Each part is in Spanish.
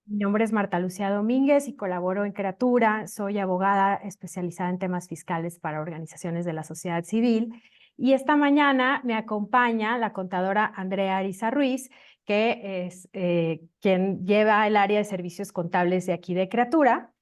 Mi nombre es Marta Lucía Domínguez y colaboro en Creatura. Soy abogada especializada en temas fiscales para organizaciones de la sociedad civil. Y esta mañana me acompaña la contadora Andrea Ariza Ruiz, que es quien lleva el área de servicios contables de aquí de Creatura.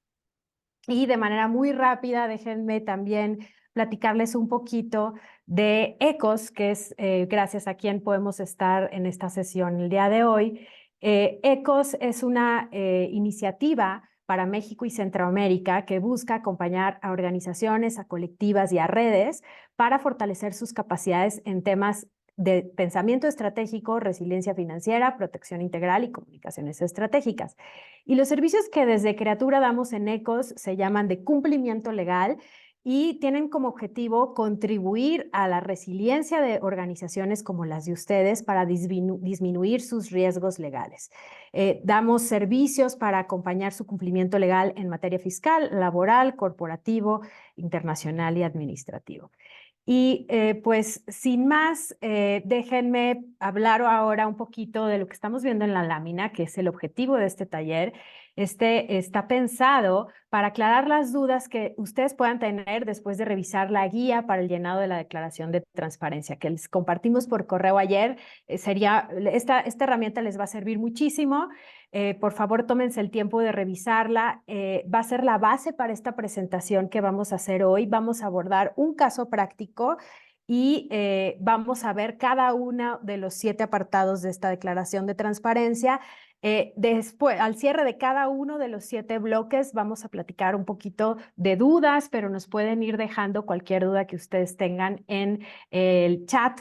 Y de manera muy rápida, déjenme también platicarles un poquito de ECOS, que es gracias a quien podemos estar en esta sesión el día de hoy. ECOS es una iniciativa para México y Centroamérica que busca acompañar a organizaciones, a colectivas y a redes para fortalecer sus capacidades en temas de pensamiento estratégico, resiliencia financiera, protección integral y comunicaciones estratégicas. Y los servicios que desde Creatura damos en ECOS se llaman de cumplimiento legal y tienen como objetivo contribuir a la resiliencia de organizaciones como las de ustedes para disminuir sus riesgos legales. Damos servicios para acompañar su cumplimiento legal en materia fiscal, laboral, corporativo, internacional y administrativo. Y pues sin más, déjenme hablar ahora un poquito de lo que estamos viendo en la lámina, que es el objetivo de este taller. Este está pensado para aclarar las dudas que ustedes puedan tener después de revisar la guía para el llenado de la declaración de transparencia que les compartimos por correo ayer. Esta herramienta les va a servir muchísimo. Por favor, tómense el tiempo de revisarla. Va a ser la base para esta presentación que vamos a hacer hoy. Vamos a abordar un caso práctico y vamos a ver cada uno de los 7 apartados de esta declaración de transparencia. Después, al cierre de cada uno de los 7 bloques, vamos a platicar un poquito de dudas, pero nos pueden ir dejando cualquier duda que ustedes tengan en el chat,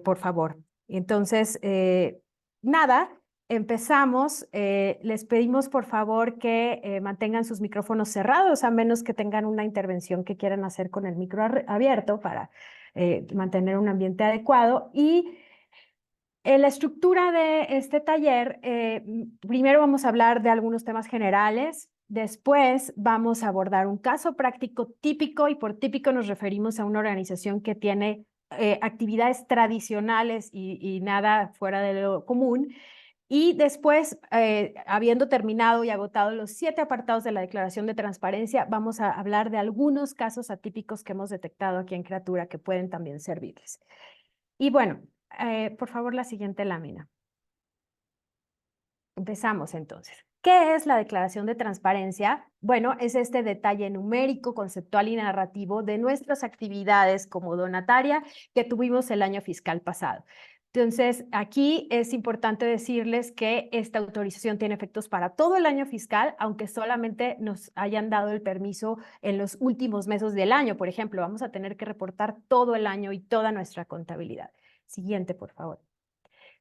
por favor. Entonces, nada. Empezamos. Les pedimos por favor que mantengan sus micrófonos cerrados, a menos que tengan una intervención que quieran hacer con el micro abierto para mantener un ambiente adecuado. Y en la estructura de este taller, primero vamos a hablar de algunos temas generales. Después vamos a abordar un caso práctico típico, y por típico nos referimos a una organización que tiene actividades tradicionales y nada fuera de lo común. Y después, habiendo terminado y agotado los 7 apartados de la declaración de transparencia, vamos a hablar de algunos casos atípicos que hemos detectado aquí en Creatura que pueden también servirles. Y bueno, por favor, la siguiente lámina. Empezamos entonces. ¿Qué es la declaración de transparencia? Bueno, es este detalle numérico, conceptual y narrativo de nuestras actividades como donataria que tuvimos el año fiscal pasado. Entonces, aquí es importante decirles que esta autorización tiene efectos para todo el año fiscal, aunque solamente nos hayan dado el permiso en los últimos meses del año. Por ejemplo, vamos a tener que reportar todo el año y toda nuestra contabilidad. Siguiente, por favor.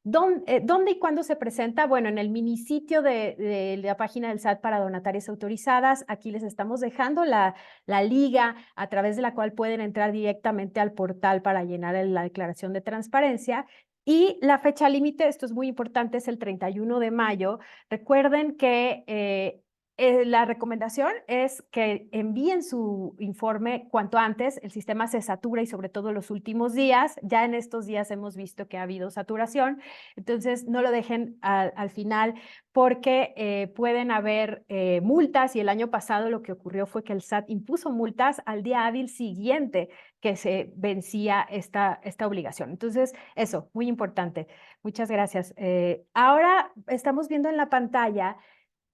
¿Dónde y cuándo se presenta? Bueno, en el minisitio de la página del SAT para donatarias autorizadas. Aquí les estamos dejando la liga a través de la cual pueden entrar directamente al portal para llenar la declaración de transparencia. Y la fecha límite, esto es muy importante, es el 31 de mayo. Recuerden que la recomendación es que envíen su informe cuanto antes. El sistema se satura y sobre todo los últimos días. Ya en estos días hemos visto que ha habido saturación. Entonces, no lo dejen al final porque pueden haber multas, y el año pasado lo que ocurrió fue que el SAT impuso multas al día hábil siguiente que se vencía esta obligación. Entonces, eso, muy importante. Muchas gracias. Ahora estamos viendo en la pantalla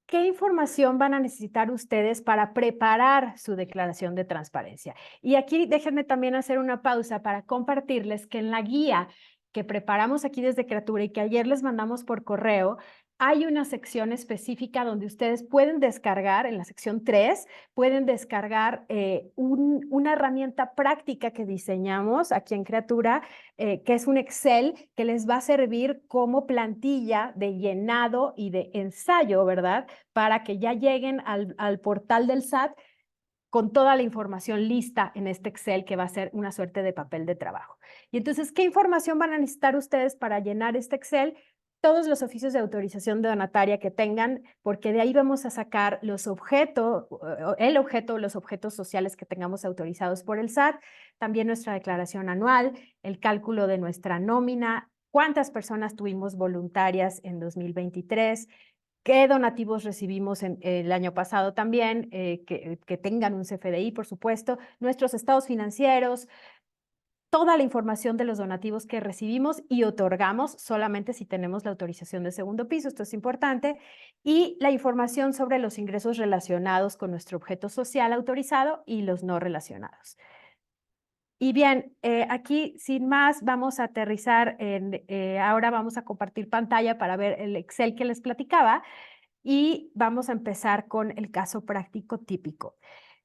¿qué información van a necesitar ustedes para preparar su declaración de transparencia? Y aquí déjenme también hacer una pausa para compartirles que en la guía que preparamos aquí desde Creatura y que ayer les mandamos por correo, hay una sección específica donde ustedes pueden descargar, en la sección 3, pueden descargar una herramienta práctica que diseñamos aquí en Creatura, que es un Excel que les va a servir como plantilla de llenado y de ensayo, ¿verdad? Para que ya lleguen al portal del SAT con toda la información lista en este Excel que va a ser una suerte de papel de trabajo. Y entonces, ¿qué información van a necesitar ustedes para llenar este Excel? Todos los oficios de autorización de donataria que tengan, porque de ahí vamos a sacar los objetos, los objetos sociales que tengamos autorizados por el SAT, también nuestra declaración anual, el cálculo de nuestra nómina, cuántas personas tuvimos voluntarias en 2023, qué donativos recibimos el año pasado también, que tengan un CFDI, por supuesto, nuestros estados financieros, toda la información de los donativos que recibimos y otorgamos solamente si tenemos la autorización de segundo piso, esto es importante, y la información sobre los ingresos relacionados con nuestro objeto social autorizado y los no relacionados. Y bien, aquí sin más vamos a aterrizar ahora vamos a compartir pantalla para ver el Excel que les platicaba y vamos a empezar con el caso práctico típico.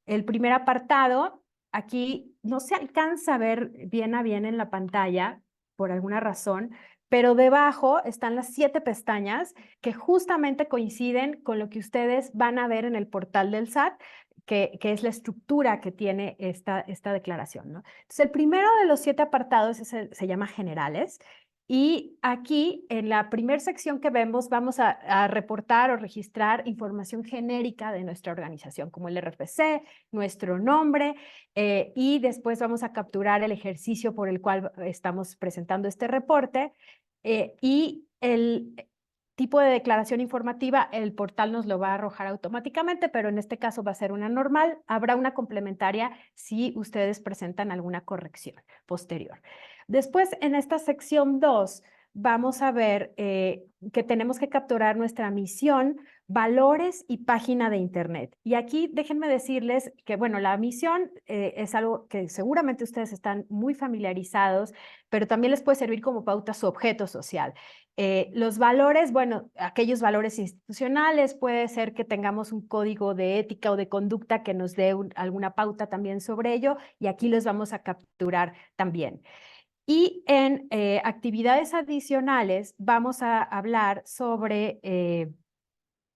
El primer apartado, aquí no se alcanza a ver bien a bien en la pantalla por alguna razón, pero debajo están las 7 pestañas que justamente coinciden con lo que ustedes van a ver en el portal del SAT, que es la estructura que tiene esta declaración, ¿no? Entonces, el primero de los 7 apartados se llama generales. Y aquí, en la primera sección que vemos, vamos a reportar o registrar información genérica de nuestra organización, como el RFC, nuestro nombre, y después vamos a capturar el ejercicio por el cual estamos presentando este reporte, y el tipo de declaración informativa, el portal nos lo va a arrojar automáticamente, pero en este caso va a ser una normal. Habrá una complementaria si ustedes presentan alguna corrección posterior. Después, en esta sección 2, vamos a ver que tenemos que capturar nuestra misión, valores y página de Internet. Y aquí déjenme decirles que, bueno, la misión es algo que seguramente ustedes están muy familiarizados, pero también les puede servir como pauta su objeto social. Los valores, bueno, aquellos valores institucionales, puede ser que tengamos un código de ética o de conducta que nos dé alguna pauta también sobre ello, y aquí los vamos a capturar también. Y en actividades adicionales vamos a hablar sobre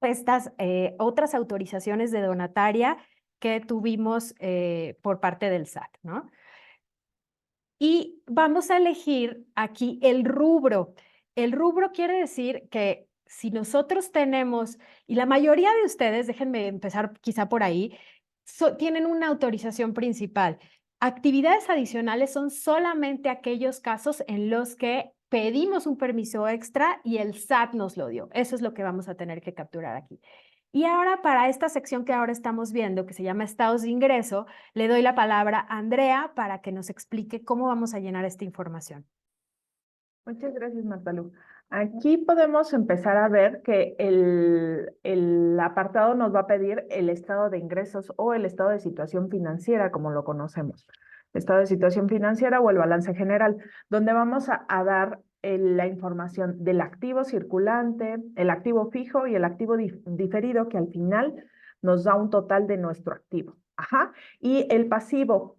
estas otras autorizaciones de donataria que tuvimos por parte del SAT, ¿no? Y vamos a elegir aquí el rubro. El rubro quiere decir que si nosotros tenemos, y la mayoría de ustedes, déjenme empezar quizá por ahí, tienen una autorización principal. Actividades adicionales son solamente aquellos casos en los que pedimos un permiso extra y el SAT nos lo dio. Eso es lo que vamos a tener que capturar aquí. Y ahora para esta sección que ahora estamos viendo, que se llama estados de ingreso, le doy la palabra a Andrea para que nos explique cómo vamos a llenar esta información. Muchas gracias, Martalu. Aquí podemos empezar a ver que el apartado nos va a pedir el estado de ingresos o el estado de situación financiera, como lo conocemos. Estado de situación financiera o el balance general, donde vamos a dar la información del activo circulante, el activo fijo y el activo diferido, que al final nos da un total de nuestro activo. Ajá. Y el pasivo.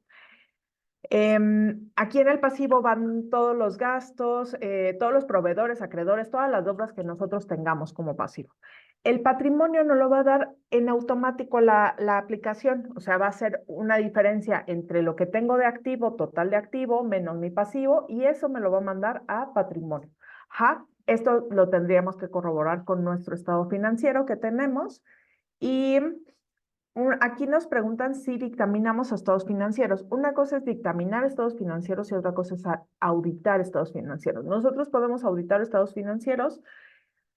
Aquí en el pasivo van todos los gastos, todos los proveedores, acreedores, todas las deudas que nosotros tengamos como pasivo. El patrimonio nos lo va a dar en automático la aplicación, o sea, va a ser una diferencia entre lo que tengo de activo, total de activo, menos mi pasivo, y eso me lo va a mandar a patrimonio. Ajá. Esto lo tendríamos que corroborar con nuestro estado financiero que tenemos. Y aquí nos preguntan si dictaminamos estados financieros. Una cosa es dictaminar estados financieros y otra cosa es auditar estados financieros. Nosotros podemos auditar estados financieros,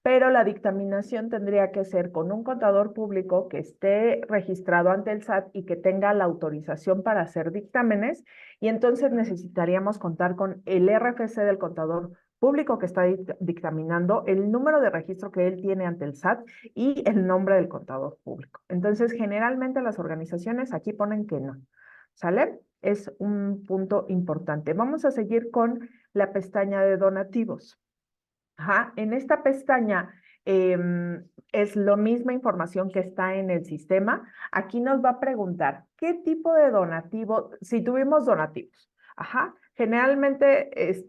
pero la dictaminación tendría que ser con un contador público que esté registrado ante el SAT y que tenga la autorización para hacer dictámenes, y entonces necesitaríamos contar con el RFC del contador público que está dictaminando, el número de registro que él tiene ante el SAT y el nombre del contador público. Entonces, generalmente las organizaciones aquí ponen que no, ¿sale? Es un punto importante. Vamos a seguir con la pestaña de donativos. Ajá. En esta pestaña es la misma información que está en el sistema. Aquí nos va a preguntar qué tipo de donativo, si tuvimos donativos. Ajá. Generalmente es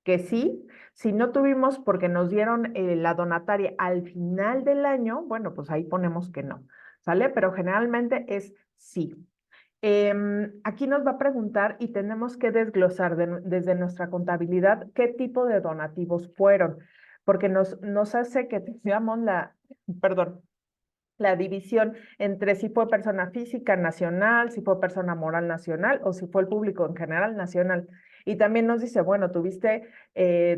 que sí. Si no tuvimos porque nos dieron la donataria al final del año, bueno, pues ahí ponemos que no, ¿sale? Pero generalmente es sí. Aquí nos va a preguntar y tenemos que desglosar desde nuestra contabilidad qué tipo de donativos fueron, porque nos hace que tengamos perdón, la división entre si fue persona física nacional, si fue persona moral nacional o si fue el público en general nacional. Y también nos dice, bueno, tuviste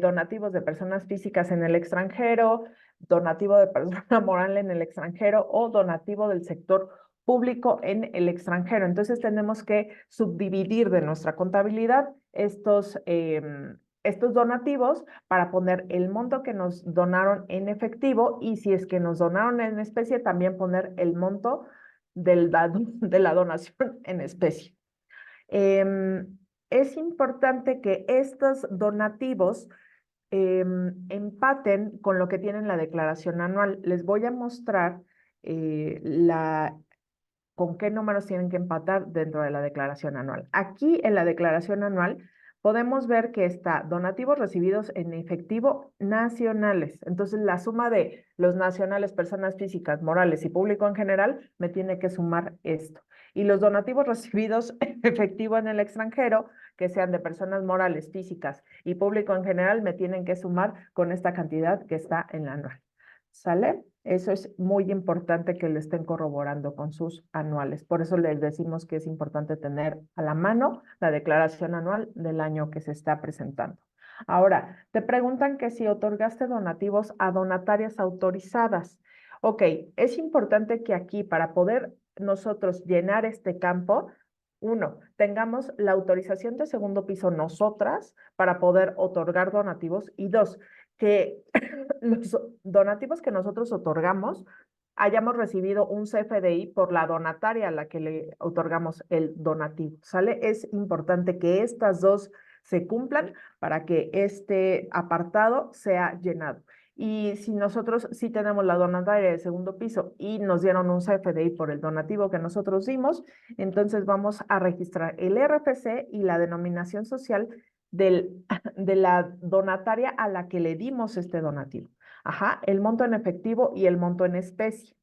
donativos de personas físicas en el extranjero, donativo de persona moral en el extranjero o donativo del sector público en el extranjero. Entonces tenemos que subdividir de nuestra contabilidad estos donativos para poner el monto que nos donaron en efectivo y si es que nos donaron en especie, también poner el monto de la donación en especie. Es importante que estos donativos empaten con lo que tiene la declaración anual. Les voy a mostrar con qué números tienen que empatar dentro de la declaración anual. Aquí en la declaración anual podemos ver que está donativos recibidos en efectivo nacionales. Entonces, la suma de los nacionales, personas físicas, morales y público en general, me tiene que sumar esto. Y los donativos recibidos en efectivo en el extranjero, que sean de personas morales, físicas y público en general, me tienen que sumar con esta cantidad que está en la anual. ¿Sale? Eso es muy importante que lo estén corroborando con sus anuales. Por eso les decimos que es importante tener a la mano la declaración anual del año que se está presentando. Ahora, te preguntan que si otorgaste donativos a donatarias autorizadas. Ok, es importante que aquí para poder nosotros llenar este campo, uno, tengamos la autorización de segundo piso nosotras para poder otorgar donativos y dos, que los donativos que nosotros otorgamos hayamos recibido un CFDI por la donataria a la que le otorgamos el donativo, ¿sale? Es importante que estas dos se cumplan para que este apartado sea llenado. Y si nosotros sí tenemos la donataria de segundo piso y nos dieron un CFDI por el donativo que nosotros dimos, entonces vamos a registrar el RFC y la denominación social de la donataria a la que le dimos este donativo. Ajá, el monto en efectivo y el monto en especie.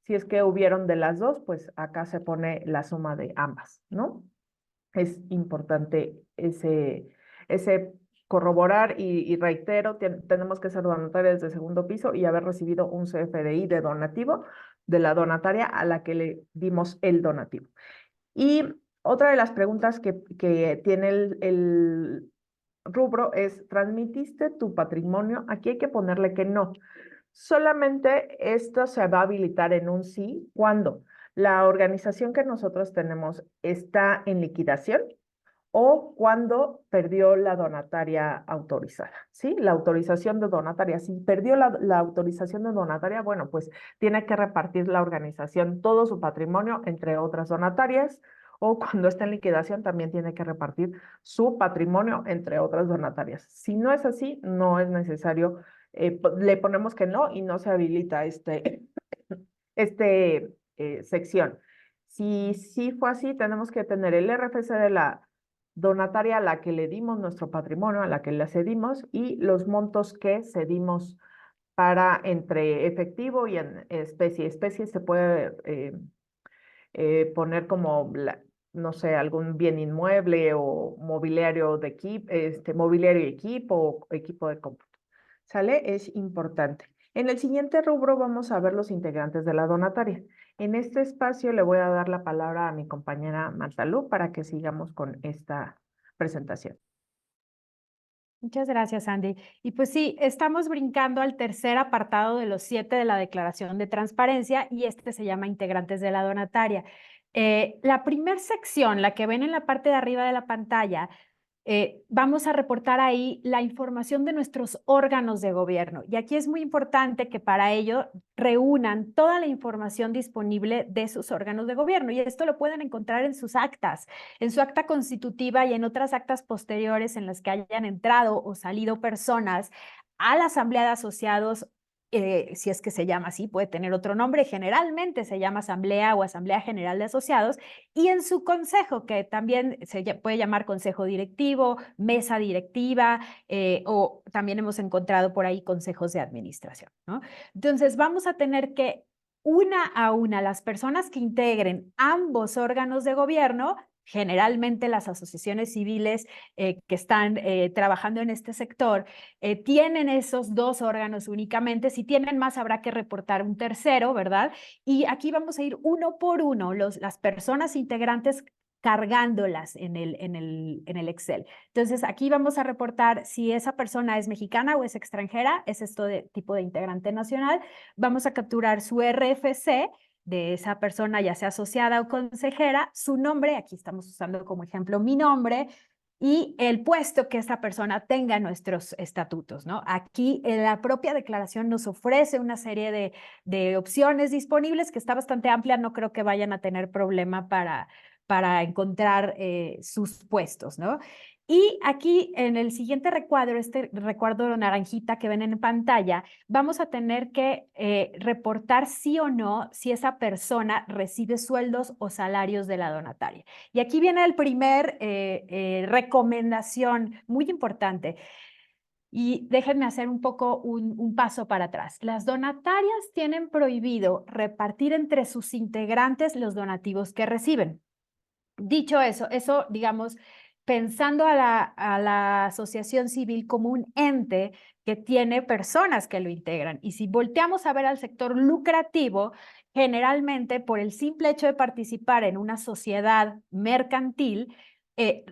Si es que hubieron de las dos, pues acá se pone la suma de ambas, ¿no? Es importante ese corroborar y reitero, tenemos que ser donatarias de segundo piso y haber recibido un CFDI de donativo de la donataria a la que le dimos el donativo. Y otra de las preguntas que tiene el rubro es, ¿transmitiste tu patrimonio? Aquí hay que ponerle que no. Solamente esto se va a habilitar en un sí cuando la organización que nosotros tenemos está en liquidación o cuando perdió la donataria autorizada, ¿sí? La autorización de donataria. Si perdió la autorización de donataria, bueno, pues tiene que repartir la organización todo su patrimonio entre otras donatarias o cuando está en liquidación también tiene que repartir su patrimonio entre otras donatarias. Si no es así, no es necesario, le ponemos que no y no se habilita sección. Si sí fue así, tenemos que tener el RFC de la donataria a la que le dimos nuestro patrimonio, a la que le cedimos y los montos que cedimos para entre efectivo y en especie. Especie se puede poner como, no sé, algún bien inmueble o mobiliario de equipo, mobiliario y equipo o equipo de cómputo. ¿Sale? Es importante. En el siguiente rubro vamos a ver los integrantes de la donataria. En este espacio le voy a dar la palabra a mi compañera Martalú para que sigamos con esta presentación. Muchas gracias, Andy. Y pues sí, estamos brincando al tercer apartado de los 7 de la Declaración de Transparencia y este se llama Integrantes de la Donataria. La primera sección, la que ven en la parte de arriba de la pantalla, vamos a reportar ahí la información de nuestros órganos de gobierno. Y aquí es muy importante que para ello reúnan toda la información disponible de sus órganos de gobierno. Y esto lo pueden encontrar en sus actas, en su acta constitutiva y en otras actas posteriores en las que hayan entrado o salido personas a la Asamblea de Asociados. Si es que se llama así, puede tener otro nombre, generalmente se llama Asamblea o Asamblea General de Asociados, y en su consejo, que también se puede llamar consejo directivo, mesa directiva, o también hemos encontrado por ahí consejos de administración, ¿no? Entonces vamos a tener que una a una las personas que integren ambos órganos de gobierno, generalmente las asociaciones civiles que están trabajando en este sector, tienen esos dos órganos únicamente. Si tienen más, habrá que reportar un tercero, ¿verdad? Y aquí vamos a ir uno por uno, las personas integrantes cargándolas en el Excel. Entonces, aquí vamos a reportar si esa persona es mexicana o es extranjera, es esto de tipo de integrante nacional. Vamos a capturar su RFC de esa persona, ya sea asociada o consejera, su nombre, aquí estamos usando como ejemplo mi nombre, y el puesto que esta persona tenga en nuestros estatutos, ¿no? Aquí la propia declaración nos ofrece una serie de opciones disponibles que está bastante amplia, no creo que vayan a tener problema para encontrar sus puestos, ¿no? Y aquí en el siguiente recuadro, este recuadro naranjita que ven en pantalla, vamos a tener que reportar sí o no si esa persona recibe sueldos o salarios de la donataria. Y aquí viene el primer recomendación muy importante. Y déjenme hacer un poco un paso para atrás. Las donatarias tienen prohibido repartir entre sus integrantes los donativos que reciben. Dicho eso, digamos, pensando a la asociación civil como un ente que tiene personas que lo integran. Y si volteamos a ver al sector lucrativo, generalmente por el simple hecho de participar en una sociedad mercantil,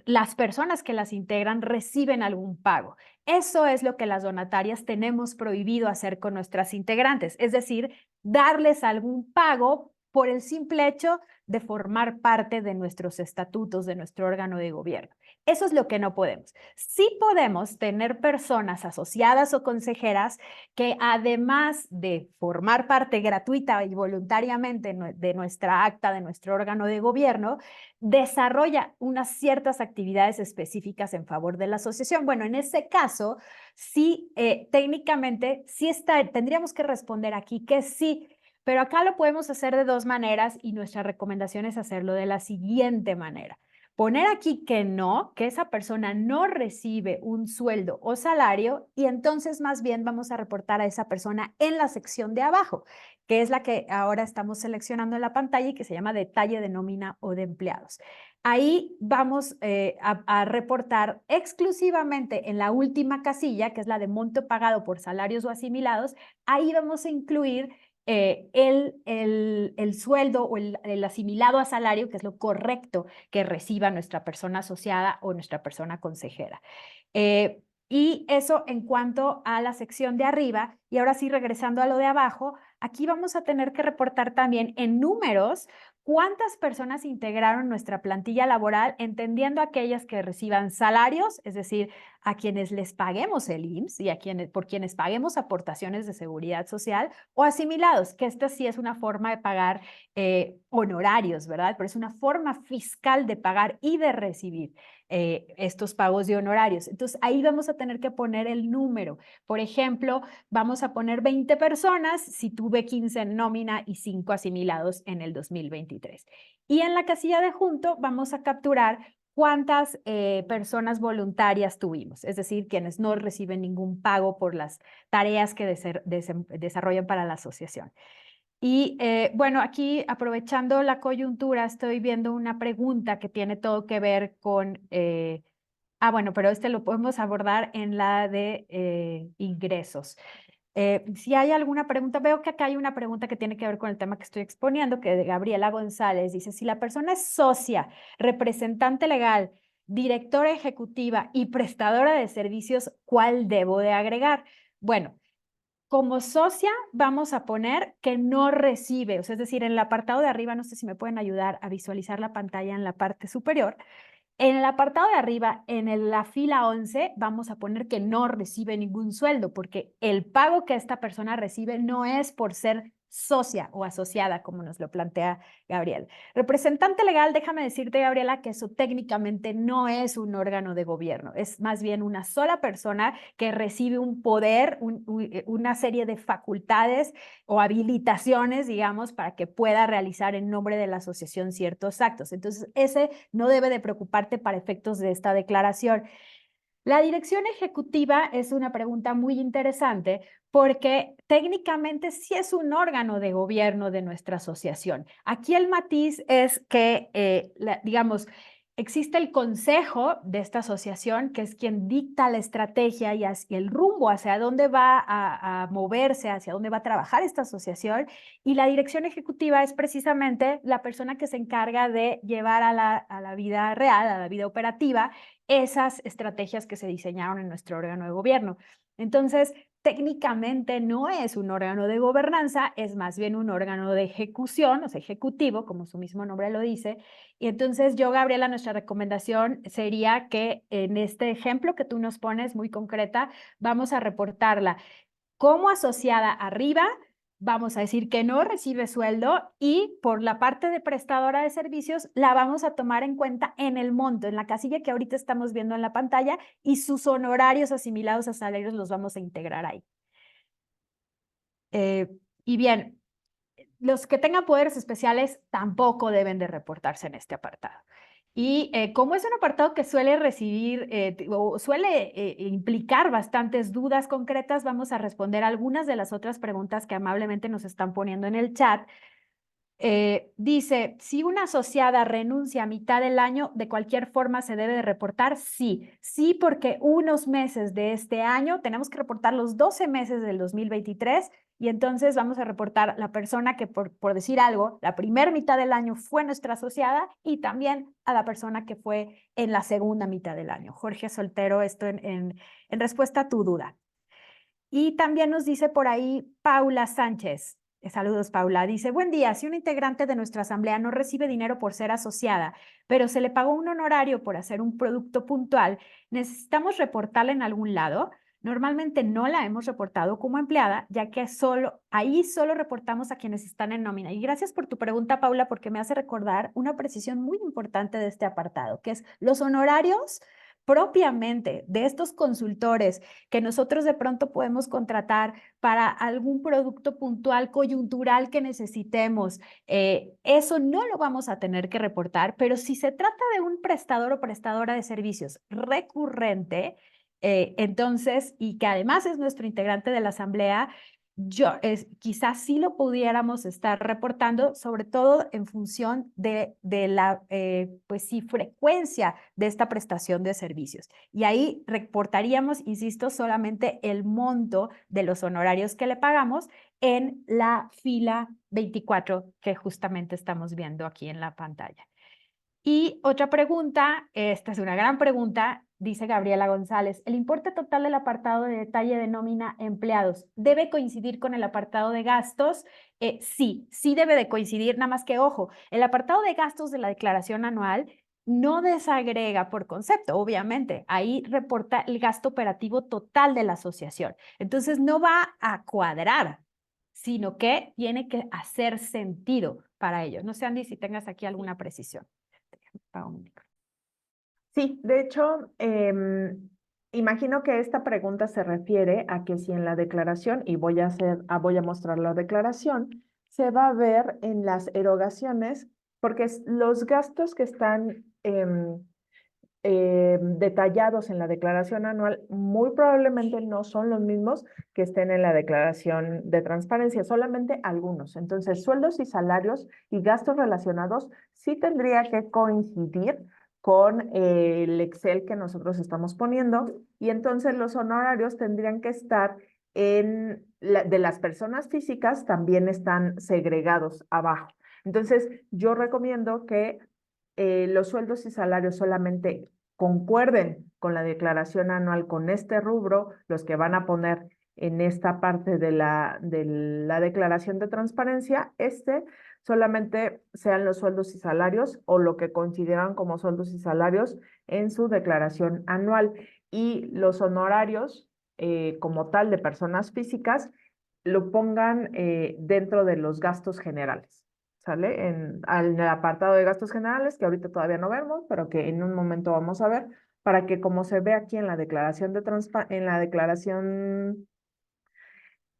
las personas que las integran reciben algún pago. Eso es lo que las donatarias tenemos prohibido hacer con nuestras integrantes, es decir, darles algún pago por el simple hecho de formar parte de nuestros estatutos, de nuestro órgano de gobierno. Eso es lo que no podemos. Sí podemos tener personas asociadas o consejeras que además de formar parte gratuita y voluntariamente de nuestra acta, de nuestro órgano de gobierno, desarrolla unas ciertas actividades específicas en favor de la asociación. Bueno, en ese caso, sí, técnicamente, sí tendríamos que responder aquí que sí. Pero acá lo podemos hacer de dos maneras y nuestra recomendación es hacerlo de la siguiente manera. Poner aquí que no, que esa persona no recibe un sueldo o salario y entonces más bien vamos a reportar a esa persona en la sección de abajo, que es la que ahora estamos seleccionando en la pantalla y que se llama detalle de nómina o de empleados. Ahí vamos a reportar exclusivamente en la última casilla, que es la de monto pagado por salarios o asimilados. Ahí vamos a incluir el sueldo o el asimilado a salario, que es lo correcto que reciba nuestra persona asociada o nuestra persona consejera. Y eso en cuanto a la sección de arriba. Y ahora sí, regresando a lo de abajo, aquí vamos a tener que reportar también en números cuántas personas integraron nuestra plantilla laboral, entendiendo aquellas que reciban salarios, es decir, a quienes les paguemos el IMSS y por quienes paguemos aportaciones de seguridad social, o asimilados, que esta sí es una forma de pagar honorarios, ¿verdad? Pero es una forma fiscal de pagar y de recibir estos pagos de honorarios. Entonces, ahí vamos a tener que poner el número. Por ejemplo, vamos a poner 20 personas si tuve 15 en nómina y 5 asimilados en el 2023. Y en la casilla de junto vamos a capturar cuántas personas voluntarias tuvimos, es decir, quienes no reciben ningún pago por las tareas que desarrollan para la asociación. Y bueno, aquí aprovechando la coyuntura, estoy viendo una pregunta que tiene todo que ver con, bueno, pero este lo podemos abordar en la de ingresos. Si hay alguna pregunta, veo que acá hay una pregunta que tiene que ver con el tema que estoy exponiendo, que de Gabriela González dice, si la persona es socia, representante legal, directora ejecutiva y prestadora de servicios, ¿cuál debo de agregar? Bueno, como socia vamos a poner que no recibe, o sea, es decir, en el apartado de arriba, no sé si me pueden ayudar a visualizar la pantalla en la parte superior. En el apartado de arriba, en la fila 11, vamos a poner que no recibe ningún sueldo, porque el pago que esta persona recibe no es por ser socia o asociada, como nos lo plantea Gabriel. Representante legal, déjame decirte, Gabriela, que eso técnicamente no es un órgano de gobierno, es más bien una sola persona que recibe un poder, una serie de facultades o habilitaciones, digamos, para que pueda realizar en nombre de la asociación ciertos actos. Entonces, ese no debe de preocuparte para efectos de esta declaración. La dirección ejecutiva es una pregunta muy interesante porque técnicamente sí es un órgano de gobierno de nuestra asociación. Aquí el matiz es que, digamos, existe el consejo de esta asociación, que es quien dicta la estrategia y el rumbo hacia dónde va a moverse, hacia dónde va a trabajar esta asociación. Y la dirección ejecutiva es precisamente la persona que se encarga de llevar a la vida real, a la vida operativa, esas estrategias que se diseñaron en nuestro órgano de gobierno. Entonces, técnicamente no es un órgano de gobernanza, es más bien un órgano de ejecución, o sea, ejecutivo, como su mismo nombre lo dice. Y entonces yo, Gabriela, nuestra recomendación sería que en este ejemplo que tú nos pones, muy concreta, vamos a reportarla como asociada arriba, vamos a decir que no recibe sueldo y por la parte de prestadora de servicios la vamos a tomar en cuenta en el monto, en la casilla que ahorita estamos viendo en la pantalla, y sus honorarios asimilados a salarios los vamos a integrar ahí. Y bien, los que tengan poderes especiales tampoco deben de reportarse en este apartado. Y como es un apartado que suele recibir o suele implicar bastantes dudas concretas, vamos a responder algunas de las otras preguntas que amablemente nos están poniendo en el chat. Dice, si una asociada renuncia a mitad del año, ¿de cualquier forma se debe de reportar? Sí, sí, porque unos meses de este año tenemos que reportar los 12 meses del 2023 y entonces vamos a reportar la persona que, por decir algo, la primera mitad del año fue nuestra asociada y también a la persona que fue en la segunda mitad del año. Jorge Soltero, esto en respuesta a tu duda. Y también nos dice por ahí Paula Sánchez. Saludos, Paula. Dice, buen día, si un integrante de nuestra asamblea no recibe dinero por ser asociada, pero se le pagó un honorario por hacer un producto puntual, ¿necesitamos reportarla en algún lado? Normalmente no la hemos reportado como empleada, ya que ahí solo reportamos a quienes están en nómina. Y gracias por tu pregunta, Paula, porque me hace recordar una precisión muy importante de este apartado, que es los honorarios propiamente de estos consultores que nosotros de pronto podemos contratar para algún producto puntual, coyuntural que necesitemos. Eso no lo vamos a tener que reportar, pero si se trata de un prestador o prestadora de servicios recurrente, entonces, y que además es nuestro integrante de la asamblea, quizás sí lo pudiéramos estar reportando, sobre todo en función de la pues sí, frecuencia de esta prestación de servicios. Y ahí reportaríamos, insisto, solamente el monto de los honorarios que le pagamos en la fila 24 que justamente estamos viendo aquí en la pantalla. Y otra pregunta, esta es una gran pregunta, dice Gabriela González. ¿El importe total del apartado de detalle de nómina empleados debe coincidir con el apartado de gastos? Sí, sí debe de coincidir, nada más que ojo, el apartado de gastos de la declaración anual no desagrega por concepto, obviamente. Ahí reporta el gasto operativo total de la asociación. Entonces no va a cuadrar, sino que tiene que hacer sentido para ello. No sé, Andy, si tengas aquí alguna precisión. Sí, de hecho, imagino que esta pregunta se refiere a que si en la declaración, y voy a mostrar la declaración, se va a ver en las erogaciones, porque los gastos que están detallados en la declaración anual muy probablemente no son los mismos que estén en la declaración de transparencia, solamente algunos. Entonces, sueldos y salarios y gastos relacionados sí tendría que coincidir con el Excel que nosotros estamos poniendo, y entonces los honorarios tendrían que estar de las personas físicas, también están segregados abajo. Entonces, yo recomiendo que los sueldos y salarios solamente concuerden con la declaración anual, con este rubro, los que van a poner en esta parte de la declaración de transparencia, solamente sean los sueldos y salarios o lo que consideran como sueldos y salarios en su declaración anual. Y los honorarios como tal de personas físicas lo pongan dentro de los gastos generales. ¿Sale? En el apartado de gastos generales, que ahorita todavía no vemos, pero que en un momento vamos a ver, para que como se ve aquí en la declaración en la declaración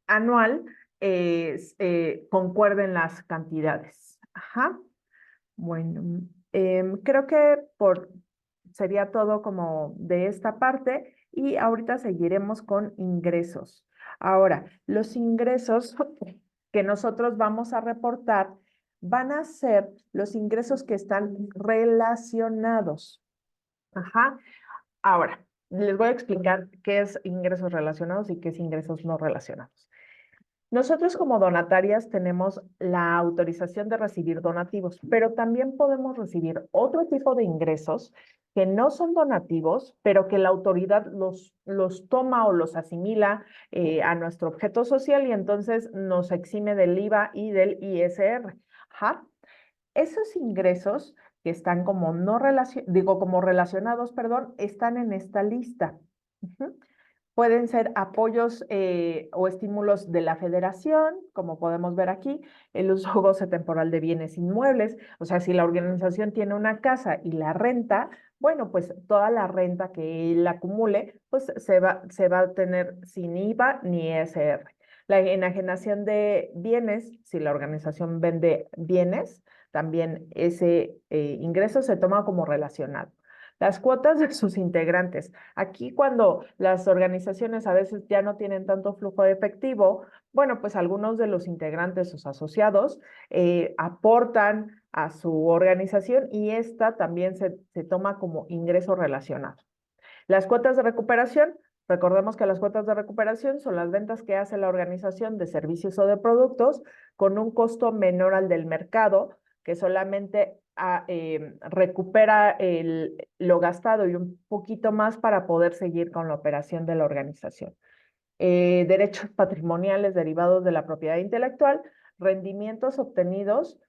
anual, concuerden las cantidades. Ajá. Bueno, creo que sería todo como de esta parte, y ahorita seguiremos con ingresos. Ahora, los ingresos que nosotros vamos a reportar van a ser los ingresos que están relacionados. Ajá. Ahora, les voy a explicar qué es ingresos relacionados y qué es ingresos no relacionados. Nosotros como donatarias tenemos la autorización de recibir donativos, pero también podemos recibir otro tipo de ingresos que no son donativos, pero que la autoridad los toma o los asimila a nuestro objeto social y entonces nos exime del IVA y del ISR. Ajá. Esos ingresos que están como no como relacionados, perdón, están en esta lista. Ujú. Pueden ser apoyos o estímulos de la federación, como podemos ver aquí, el uso o goce temporal de bienes inmuebles. O sea, si la organización tiene una casa y la renta, bueno, pues toda la renta que él acumule, pues se va a tener sin IVA ni ESR. La enajenación de bienes, si la organización vende bienes, también ese ingreso se toma como relacionado. Las cuotas de sus integrantes. Aquí cuando las organizaciones a veces ya no tienen tanto flujo de efectivo, bueno, pues algunos de los integrantes, sus asociados, aportan a su organización y esta también se toma como ingreso relacionado. Las cuotas de recuperación, recordemos que las cuotas de recuperación son las ventas que hace la organización de servicios o de productos con un costo menor al del mercado, que solamente recupera lo gastado y un poquito más para poder seguir con la operación de la organización. Derechos patrimoniales derivados de la propiedad intelectual, rendimientos obtenidos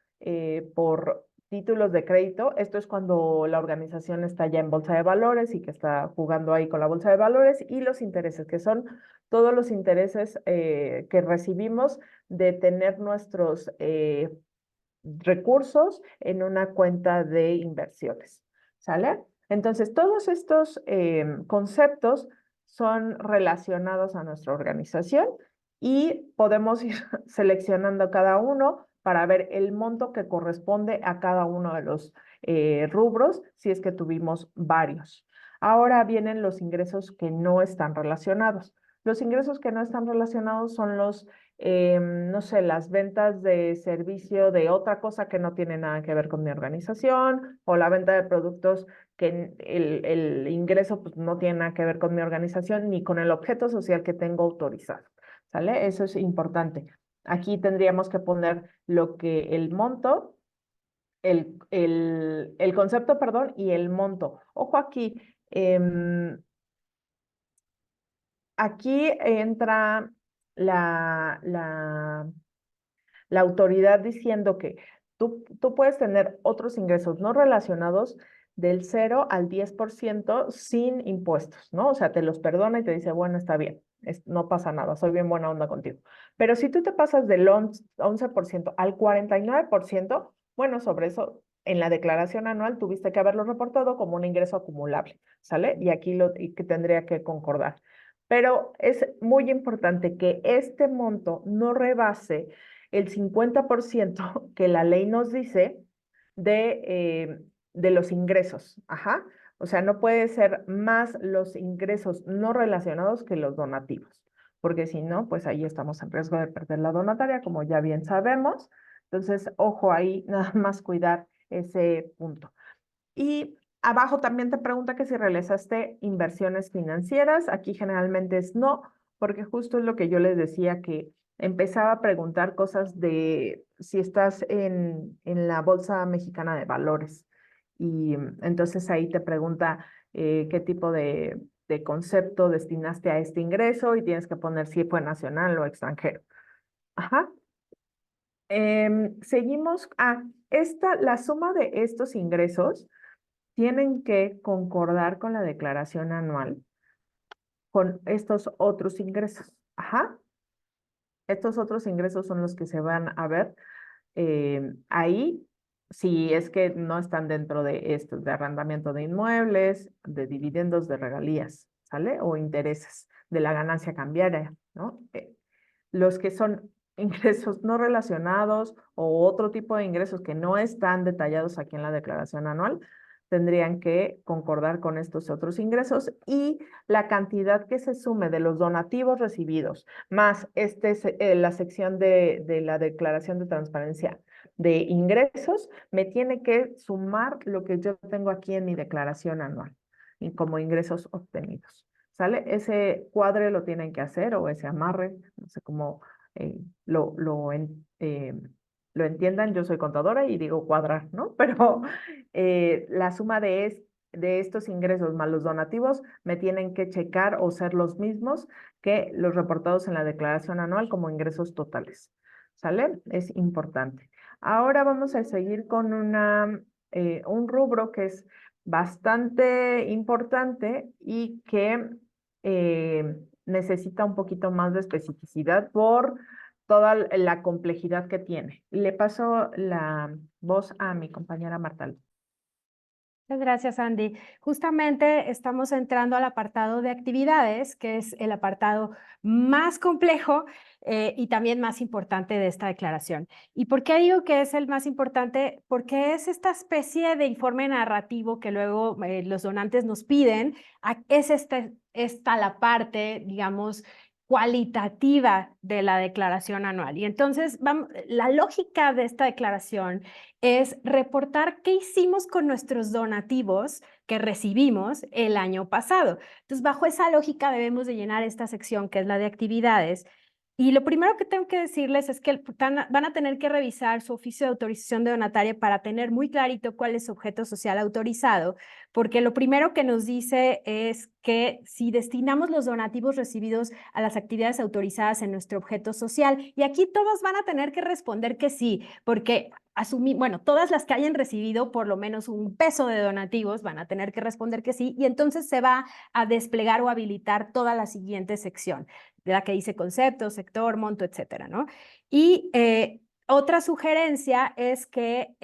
por títulos de crédito. Esto es cuando la organización está ya en bolsa de valores y que está jugando ahí con la bolsa de valores, y los intereses, que son todos los intereses que recibimos de tener nuestros recursos en una cuenta de inversiones. ¿Sale? Entonces, todos estos conceptos son relacionados a nuestra organización y podemos ir seleccionando cada uno para ver el monto que corresponde a cada uno de los rubros, si es que tuvimos varios. Ahora vienen los ingresos que no están relacionados. Los ingresos que no están relacionados son los no sé, las ventas de servicio de otra cosa que no tiene nada que ver con mi organización, o la venta de productos que el ingreso pues, no tiene nada que ver con mi organización ni con el objeto social que tengo autorizado. ¿Sale? Eso es importante. Aquí tendríamos que poner lo que el monto, el concepto, perdón, y el monto. Ojo aquí, aquí entra la autoridad diciendo que tú puedes tener otros ingresos no relacionados del 0 al 10% sin impuestos, ¿no? O sea, te los perdona y te dice, bueno, está bien, no pasa nada, soy bien buena onda contigo. Pero si tú te pasas del 11% al 49%, bueno, sobre eso en la declaración anual tuviste que haberlo reportado como un ingreso acumulable, ¿sale? Y aquí y que tendría que concordar. Pero es muy importante que este monto no rebase el 50% que la ley nos dice de los ingresos. Ajá. O sea, no puede ser más los ingresos no relacionados que los donativos, porque si no, pues ahí estamos en riesgo de perder la donataria, como ya bien sabemos. Entonces, ojo ahí, nada más cuidar ese punto. Y abajo también te pregunta que si realizaste inversiones financieras. Aquí generalmente es no, porque justo es lo que yo les decía, que empezaba a preguntar cosas de si estás en la Bolsa Mexicana de Valores. Y entonces ahí te pregunta qué tipo de concepto destinaste a este ingreso y tienes que poner si fue nacional o extranjero. Ajá. Seguimos. La suma de estos ingresos tienen que concordar con la declaración anual con estos otros ingresos. Ajá. Estos otros ingresos son los que se van a ver ahí, si es que no están dentro de estos, de arrendamiento de inmuebles, de dividendos, de regalías, ¿sale? O intereses de la ganancia cambiaria, ¿no? Los que son ingresos no relacionados o otro tipo de ingresos que no están detallados aquí en la declaración anual, tendrían que concordar con estos otros ingresos y la cantidad que se sume de los donativos recibidos, más la sección de la declaración de transparencia de ingresos, me tiene que sumar lo que yo tengo aquí en mi declaración anual y como ingresos obtenidos. ¿Sale? Ese cuadre lo tienen que hacer o ese amarre, no sé cómo eh, lo, lo, en- eh, lo entiendan. Yo soy contadora y digo cuadrar, ¿no? Pero la suma de estos ingresos más los donativos me tienen que checar o ser los mismos que los reportados en la declaración anual como ingresos totales. ¿Sale? Es importante. Ahora vamos a seguir con un rubro que es bastante importante y que necesita un poquito más de especificidad por toda la complejidad que tiene. Le paso la voz a mi compañera Marta. Muchas gracias, Andy. Justamente estamos entrando al apartado de actividades, que es el apartado más complejo y también más importante de esta declaración. ¿Y por qué digo que es el más importante? Porque es esta especie de informe narrativo que luego los donantes nos piden. Es esta la parte, digamos, cualitativa de la declaración anual. Y entonces, la lógica de esta declaración es reportar qué hicimos con nuestros donativos que recibimos el año pasado. Entonces, bajo esa lógica debemos de llenar esta sección que es la de actividades. Y lo primero que tengo que decirles es que van a tener que revisar su oficio de autorización de donataria para tener muy clarito cuál es su objeto social autorizado, porque lo primero que nos dice es que si destinamos los donativos recibidos a las actividades autorizadas en nuestro objeto social, y aquí todos van a tener que responder que sí, porque bueno, todas las que hayan recibido por lo menos un peso de donativos van a tener que responder que sí, y entonces se va a desplegar o habilitar toda la siguiente sección, de la que dice concepto, sector, monto, etcétera, ¿no? Y otra sugerencia es que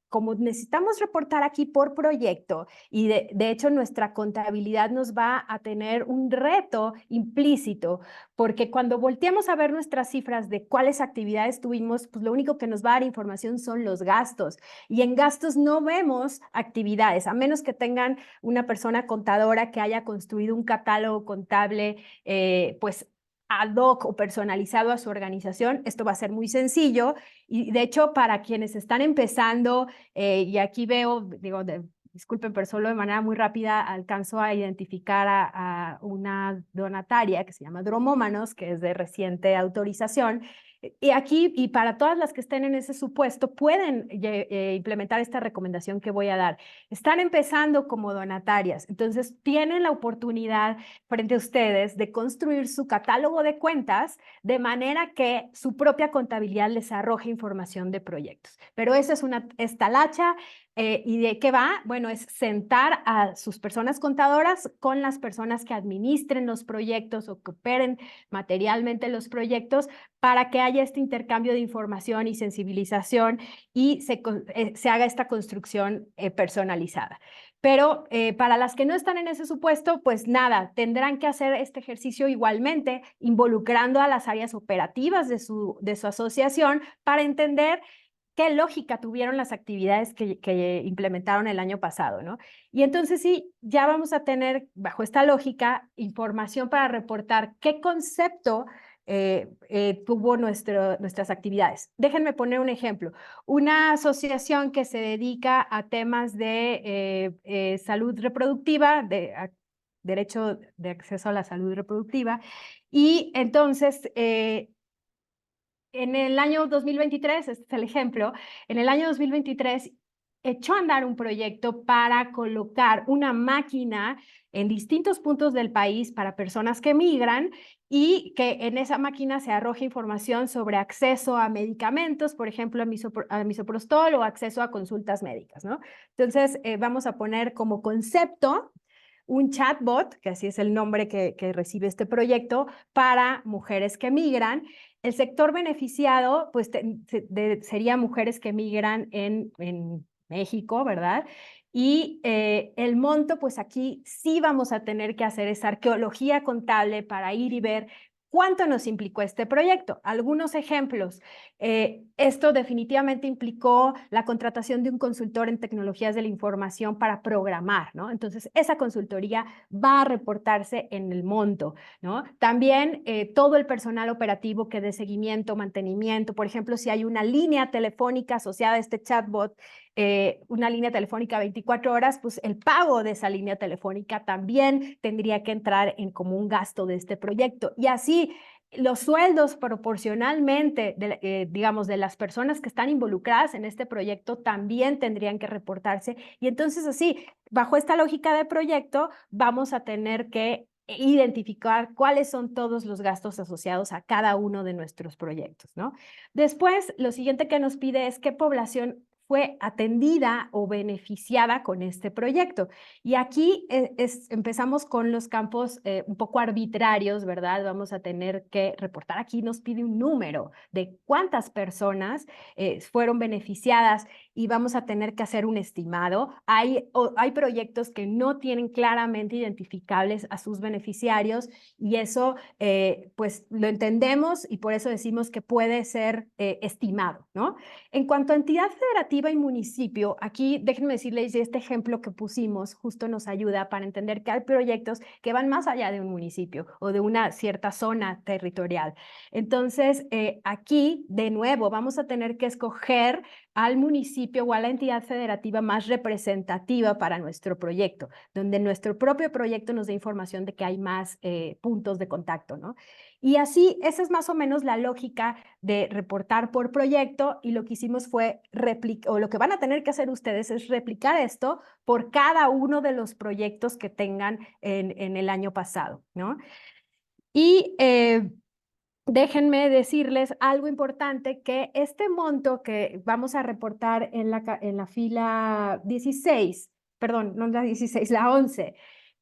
como necesitamos reportar aquí por proyecto y de hecho nuestra contabilidad nos va a tener un reto implícito, porque cuando volteamos a ver nuestras cifras de cuáles actividades tuvimos, pues lo único que nos va a dar información son los gastos. Y en gastos no vemos actividades, a menos que tengan una persona contadora que haya construido un catálogo contable, pues ad hoc o personalizado a su organización. Esto va a ser muy sencillo y de hecho para quienes están empezando, y aquí veo, digo, disculpen, pero solo de manera muy rápida alcanzo a identificar a una donataria que se llama Dromómanos, que es de reciente autorización. Y aquí, y para todas las que estén en ese supuesto, pueden implementar esta recomendación que voy a dar. Están empezando como donatarias, entonces tienen la oportunidad frente a ustedes de construir su catálogo de cuentas de manera que su propia contabilidad les arroje información de proyectos. Pero esa es una estalacha. ¿Y de qué va? Bueno, es sentar a sus personas contadoras con las personas que administren los proyectos o que operen materialmente los proyectos para que haya este intercambio de información y sensibilización y se haga esta construcción personalizada. Pero para las que no están en ese supuesto, pues nada, tendrán que hacer este ejercicio igualmente, involucrando a las áreas operativas de su asociación para entender qué lógica tuvieron las actividades que implementaron el año pasado, ¿no? Y entonces sí, ya vamos a tener, bajo esta lógica, información para reportar qué concepto tuvo nuestras actividades. Déjenme poner un ejemplo. Una asociación que se dedica a temas de salud reproductiva, derecho de acceso a la salud reproductiva, y entonces en el año 2023, este es el ejemplo, en el año 2023 echó a andar un proyecto para colocar una máquina en distintos puntos del país para personas que migran y que en esa máquina se arroje información sobre acceso a medicamentos, por ejemplo, a misoprostol o acceso a consultas médicas, ¿no? Entonces, vamos a poner como concepto un chatbot, que así es el nombre que recibe este proyecto, para mujeres que migran. El sector beneficiado, pues sería mujeres que migran en México, ¿verdad? Y el monto, pues aquí sí vamos a tener que hacer esa arqueología contable para ir y ver ¿Cuánto nos implicó este proyecto? Algunos ejemplos. Esto definitivamente implicó la contratación de un consultor en tecnologías de la información para programar, ¿no? Entonces, esa consultoría va a reportarse en el monto, ¿no? También todo el personal operativo que dé seguimiento, mantenimiento, por ejemplo, si hay una línea telefónica asociada a este chatbot, una línea telefónica 24 horas, pues el pago de esa línea telefónica también tendría que entrar en como un gasto de este proyecto. Y así los sueldos proporcionalmente, digamos, de las personas que están involucradas en este proyecto también tendrían que reportarse. Y entonces así, bajo esta lógica de proyecto, vamos a tener que identificar cuáles son todos los gastos asociados a cada uno de nuestros proyectos, ¿no? Después, lo siguiente que nos pide es qué población fue atendida o beneficiada con este proyecto. Y aquí empezamos con los campos un poco arbitrarios, ¿verdad? Vamos a tener que reportar. Aquí nos pide un número de cuántas personas fueron beneficiadas y vamos a tener que hacer un estimado. Hay proyectos que no tienen claramente identificables a sus beneficiarios y eso pues lo entendemos y por eso decimos que puede ser estimado, ¿no? En cuanto a entidad federativa y municipio, aquí déjenme decirles, este ejemplo que pusimos justo nos ayuda para entender que hay proyectos que van más allá de un municipio o de una cierta zona territorial. Entonces, aquí, de nuevo, vamos a tener que escoger al municipio o a la entidad federativa más representativa para nuestro proyecto, donde nuestro propio proyecto nos dé información de que hay más puntos de contacto, ¿no? Y así, esa es más o menos la lógica de reportar por proyecto y lo que hicimos fue replicar, o lo que van a tener que hacer ustedes es replicar esto por cada uno de los proyectos que tengan en el año pasado, ¿no? Y déjenme decirles algo importante, que este monto que vamos a reportar en la fila 16, perdón, no la 16, la 11,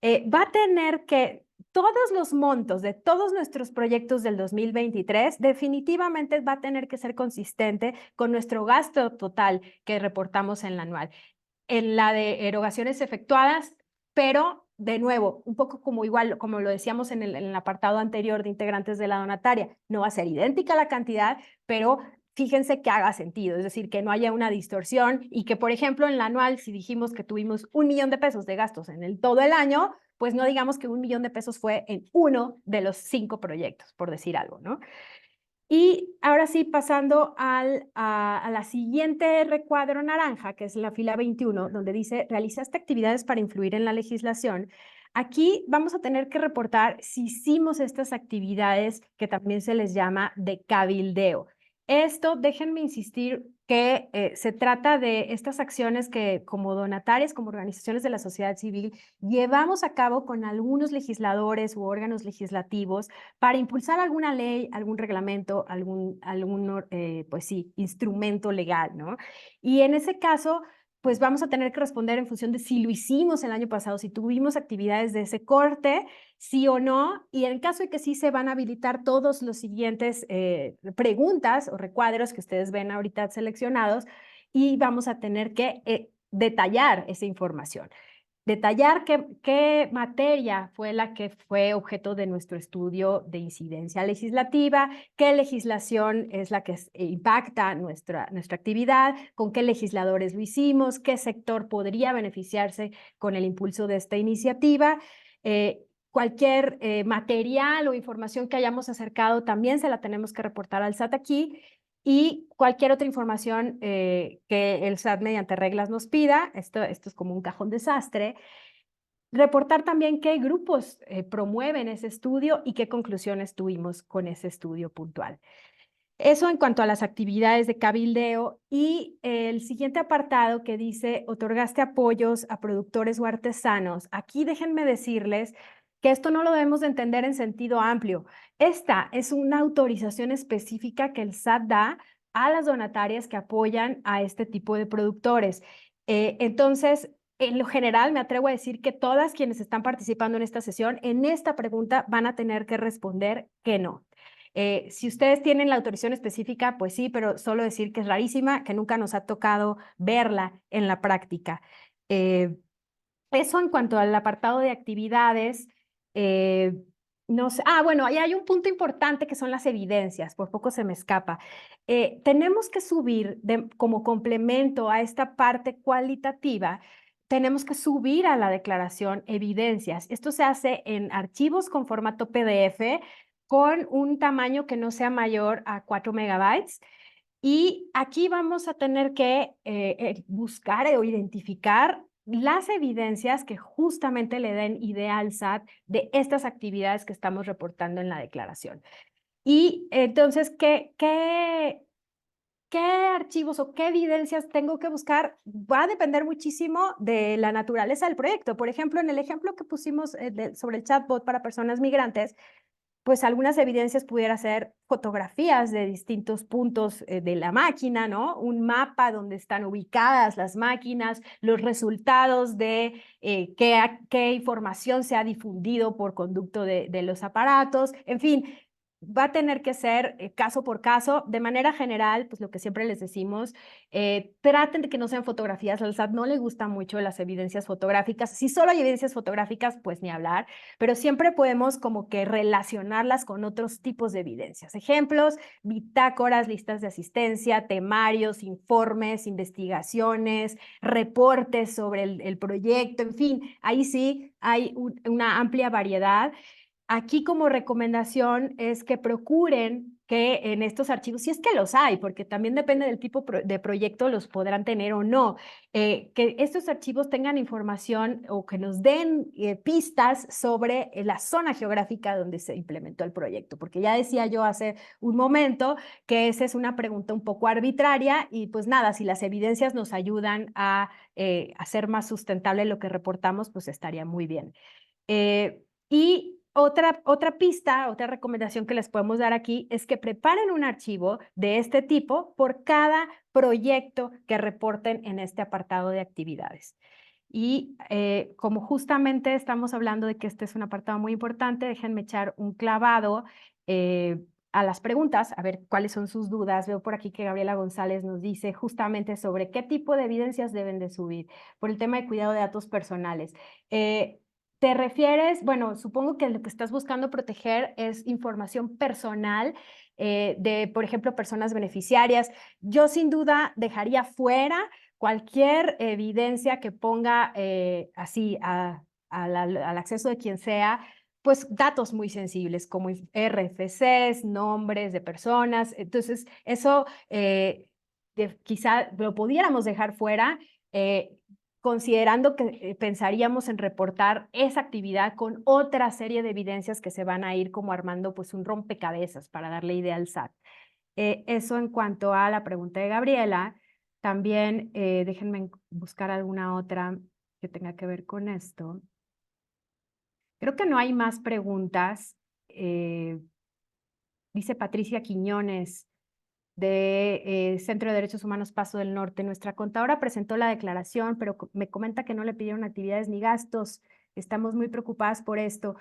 va a tener que todos los montos de todos nuestros proyectos del 2023 definitivamente va a tener que ser consistente con nuestro gasto total que reportamos en la anual. En la de erogaciones efectuadas, pero de nuevo, un poco como igual, como lo decíamos en el apartado anterior de integrantes de la donataria, no va a ser idéntica la cantidad, pero fíjense que haga sentido, es decir, que no haya una distorsión y que, por ejemplo, en la anual, si dijimos que tuvimos 1 millón de pesos de gastos en todo el año, pues no digamos que 1 millón de pesos fue en uno de los 5 proyectos, por decir algo, ¿no? Y ahora sí, pasando a la siguiente recuadro naranja, que es la fila 21, donde dice, realizaste actividades para influir en la legislación. Aquí vamos a tener que reportar si hicimos estas actividades que también se les llama de cabildeo. Esto, déjenme insistir que se trata de estas acciones que como donatarias, como organizaciones de la sociedad civil, llevamos a cabo con algunos legisladores u órganos legislativos para impulsar alguna ley, algún reglamento, pues sí, instrumento legal, ¿no? Y en ese caso, pues vamos a tener que responder en función de si lo hicimos el año pasado, si tuvimos actividades de ese corte, sí o no, y en caso de que sí se van a habilitar todos los siguientes preguntas o recuadros que ustedes ven ahorita seleccionados y vamos a tener que detallar esa información. Detallar qué materia fue la que fue objeto de nuestro estudio de incidencia legislativa, qué legislación es la que impacta nuestra actividad, con qué legisladores lo hicimos, qué sector podría beneficiarse con el impulso de esta iniciativa. Cualquier material o información que hayamos acercado también se la tenemos que reportar al SAT aquí. Y cualquier otra información que el SAT mediante reglas nos pida, esto es como un cajón desastre. Reportar también qué grupos promueven ese estudio y qué conclusiones tuvimos con ese estudio puntual. Eso en cuanto a las actividades de cabildeo. Y el siguiente apartado que dice, otorgaste apoyos a productores o artesanos. Aquí déjenme decirles que esto no lo debemos de entender en sentido amplio. Esta es una autorización específica que el SAT da a las donatarias que apoyan a este tipo de productores. Entonces, en lo general, me atrevo a decir que todas quienes están participando en esta sesión, en esta pregunta, van a tener que responder que no. Si ustedes tienen la autorización específica, pues sí, pero solo decir que es rarísima, que nunca nos ha tocado verla en la práctica. Eso en cuanto al apartado de actividades. No sé. Bueno, ahí hay un punto importante que son las evidencias, por poco se me escapa. Tenemos que subir como complemento a esta parte cualitativa, tenemos que subir a la declaración evidencias. Esto se hace en archivos con formato PDF con un tamaño que no sea mayor a 4 megabytes. Y aquí vamos a tener que buscar o identificar las evidencias que justamente le den idea al SAT de estas actividades que estamos reportando en la declaración. Y entonces, ¿qué archivos o qué evidencias tengo que buscar? Va a depender muchísimo de la naturaleza del proyecto. Por ejemplo, en el ejemplo que pusimos sobre el chatbot para personas migrantes, pues algunas evidencias pudiera ser fotografías de distintos puntos de la máquina, ¿no? Un mapa donde están ubicadas las máquinas, los resultados de qué información se ha difundido por conducto de los aparatos, en fin, va a tener que ser caso por caso. De manera general, pues lo que siempre les decimos, traten de que no sean fotografías. Al SAT no le gustan mucho las evidencias fotográficas. Si solo hay evidencias fotográficas, pues ni hablar, pero siempre podemos como que relacionarlas con otros tipos de evidencias. Ejemplos, bitácoras, listas de asistencia, temarios, informes, investigaciones, reportes sobre el proyecto, en fin, ahí sí hay una amplia variedad. Aquí como recomendación es que procuren que en estos archivos, si es que los hay, porque también depende del tipo de proyecto, los podrán tener o no, que estos archivos tengan información o que nos den pistas sobre la zona geográfica donde se implementó el proyecto, porque ya decía yo hace un momento que esa es una pregunta un poco arbitraria y pues nada, si las evidencias nos ayudan a hacer más sustentable lo que reportamos, pues estaría muy bien. Y otra pista, otra recomendación que les podemos dar aquí es que preparen un archivo de este tipo por cada proyecto que reporten en este apartado de actividades. Y como justamente estamos hablando de que este es un apartado muy importante, déjenme echar un clavado a las preguntas, a ver cuáles son sus dudas. Veo por aquí que Gabriela González nos dice justamente sobre qué tipo de evidencias deben de subir por el tema de cuidado de datos personales. ¿Te refieres? Bueno, supongo que lo que estás buscando proteger es información personal de, por ejemplo, personas beneficiarias. Yo sin duda dejaría fuera cualquier evidencia que ponga así al acceso de quien sea, pues datos muy sensibles como RFCs, nombres de personas. Entonces, eso quizá lo pudiéramos dejar fuera. Considerando que pensaríamos en reportar esa actividad con otra serie de evidencias que se van a ir como armando pues un rompecabezas para darle idea al SAT. Eso en cuanto a la pregunta de Gabriela. También déjenme buscar alguna otra que tenga que ver con esto. Creo que no hay más preguntas. Dice Patricia Quiñones de Centro de Derechos Humanos Paso del Norte. Nuestra contadora presentó la declaración, pero me comenta que no le pidieron actividades ni gastos. Estamos muy preocupadas por esto.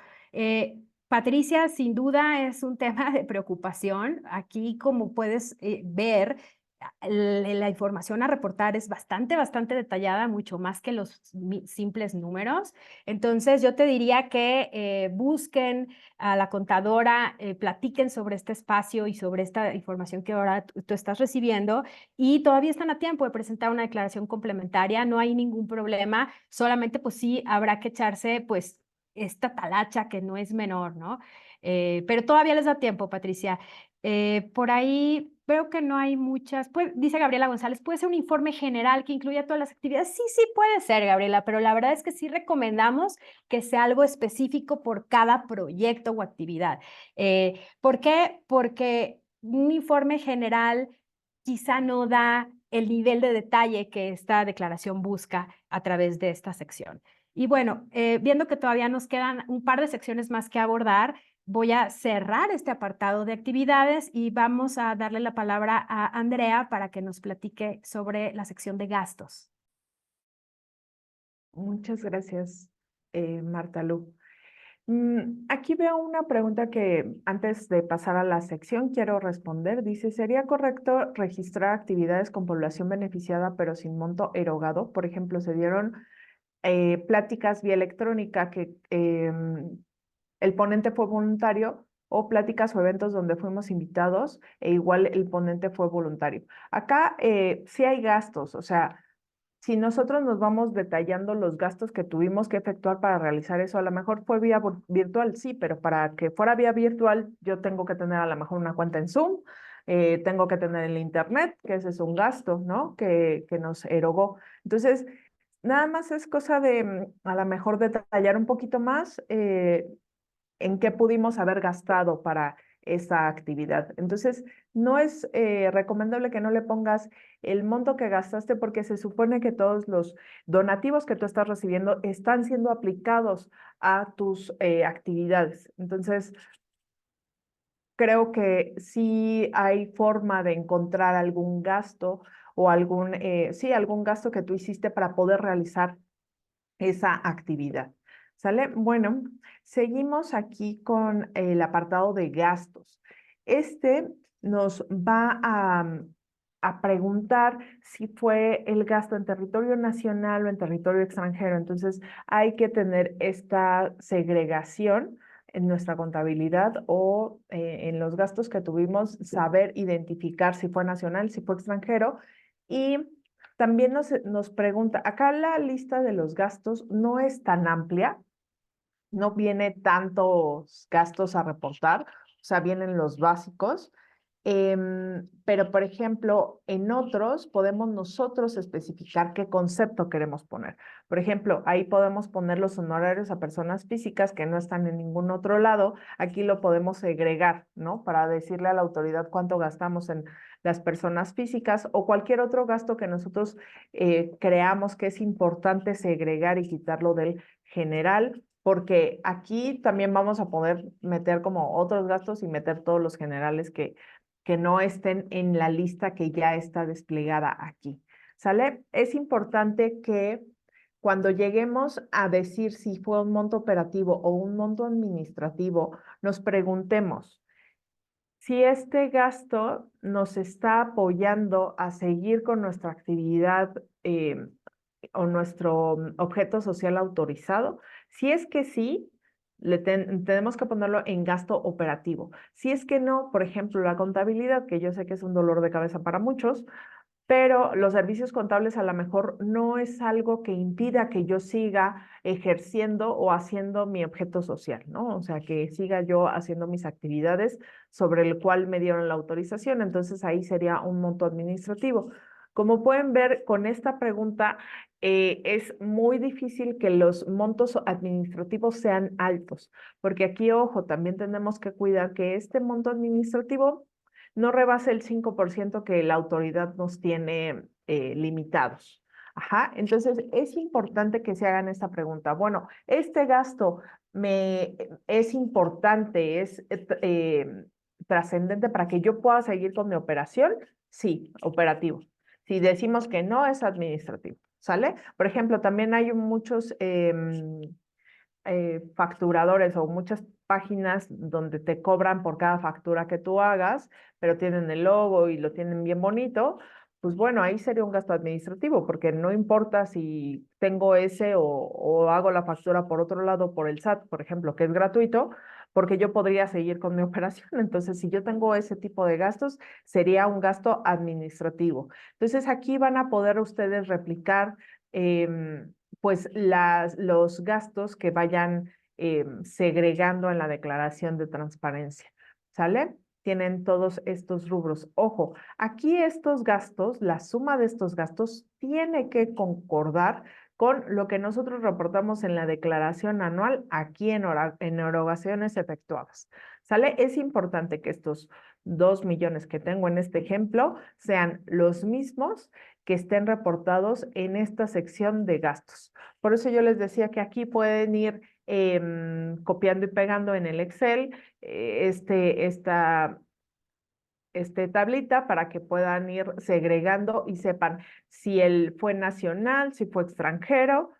Patricia, sin duda es un tema de preocupación. Aquí, como puedes ver, la información a reportar es bastante detallada, mucho más que los simples números. Entonces, yo te diría que busquen a la contadora, platiquen sobre este espacio y sobre esta información que ahora tú estás recibiendo y todavía están a tiempo de presentar una declaración complementaria, no hay ningún problema, solamente pues sí habrá que echarse pues esta talacha que no es menor, ¿no? Pero todavía les da tiempo, Patricia. Por ahí veo que no hay muchas, pues, dice Gabriela González, ¿puede ser un informe general que incluya todas las actividades? Sí, sí puede ser, Gabriela, pero la verdad es que sí recomendamos que sea algo específico por cada proyecto o actividad. ¿Por qué? Porque un informe general quizá no da el nivel de detalle que esta declaración busca a través de esta sección. Y bueno, viendo que todavía nos quedan un par de secciones más que abordar, voy a cerrar este apartado de actividades y vamos a darle la palabra a Andrea para que nos platique sobre la sección de gastos. Muchas gracias, Marta Lu. Aquí veo una pregunta que antes de pasar a la sección quiero responder. Dice, ¿sería correcto registrar actividades con población beneficiada pero sin monto erogado? Por ejemplo, se dieron pláticas vía electrónica que el ponente fue voluntario, o pláticas o eventos donde fuimos invitados e igual el ponente fue voluntario. Acá sí hay gastos, o sea, si nosotros nos vamos detallando los gastos que tuvimos que efectuar para realizar eso, a lo mejor fue vía virtual, sí, pero para que fuera vía virtual yo tengo que tener a lo mejor una cuenta en Zoom, tengo que tener el internet, que ese es un gasto, ¿no? Que nos erogó. Entonces, nada más es cosa de a lo mejor detallar un poquito más en qué pudimos haber gastado para esa actividad. Entonces, no es recomendable que no le pongas el monto que gastaste porque se supone que todos los donativos que tú estás recibiendo están siendo aplicados a tus actividades. Entonces, creo que sí hay forma de encontrar algún gasto o sí, algún gasto que tú hiciste para poder realizar esa actividad. ¿Sale? Bueno, seguimos aquí con el apartado de gastos. Este nos va a preguntar si fue el gasto en territorio nacional o en territorio extranjero. Entonces, hay que tener esta segregación en nuestra contabilidad o en los gastos que tuvimos, saber identificar si fue nacional, si fue extranjero. Y también nos pregunta, acá la lista de los gastos no es tan amplia, no viene tantos gastos a reportar, o sea, vienen los básicos, pero por ejemplo, en otros podemos nosotros especificar qué concepto queremos poner. Por ejemplo, ahí podemos poner los honorarios a personas físicas que no están en ningún otro lado. Aquí lo podemos segregar, ¿no? Para decirle a la autoridad cuánto gastamos en las personas físicas o cualquier otro gasto que nosotros creamos que es importante segregar y quitarlo del general, porque aquí también vamos a poder meter como otros gastos y meter todos los generales que no estén en la lista que ya está desplegada aquí. ¿Sale? Es importante que cuando lleguemos a decir si fue un monto operativo o un monto administrativo, nos preguntemos si este gasto nos está apoyando a seguir con nuestra actividad o nuestro objeto social autorizado. Si es que sí, tenemos que ponerlo en gasto operativo. Si es que no, por ejemplo, la contabilidad, que yo sé que es un dolor de cabeza para muchos, pero los servicios contables a lo mejor no es algo que impida que yo siga ejerciendo o haciendo mi objeto social, ¿no? O sea, que siga yo haciendo mis actividades sobre el cual me dieron la autorización. Entonces ahí sería un monto administrativo. Como pueden ver, con esta pregunta es muy difícil que los montos administrativos sean altos, porque aquí, ojo, también tenemos que cuidar que este monto administrativo no rebase el 5% que la autoridad nos tiene limitados. Ajá, entonces es importante que se hagan esta pregunta. Bueno, este gasto es importante, es trascendente para que yo pueda seguir con mi operación. Sí, operativo. Si decimos que no, es administrativo. ¿Sale? Por ejemplo, también hay muchos facturadores o muchas páginas donde te cobran por cada factura que tú hagas, pero tienen el logo y lo tienen bien bonito, pues bueno, ahí sería un gasto administrativo, porque no importa si tengo ese o hago la factura por otro lado, por el SAT, por ejemplo, que es gratuito, porque yo podría seguir con mi operación. Entonces, si yo tengo ese tipo de gastos, sería un gasto administrativo. Entonces, aquí van a poder ustedes replicar pues los gastos que vayan segregando en la declaración de transparencia. ¿Sale? Tienen todos estos rubros. Ojo, aquí estos gastos, la suma de estos gastos tiene que concordar con lo que nosotros reportamos en la declaración anual aquí en erogaciones efectuadas. ¿Sale? Es importante que estos 2 millones que tengo en este ejemplo sean los mismos que estén reportados en esta sección de gastos. Por eso yo les decía que aquí pueden ir copiando y pegando en el Excel tablita para que puedan ir segregando y sepan si él fue nacional, si fue extranjero,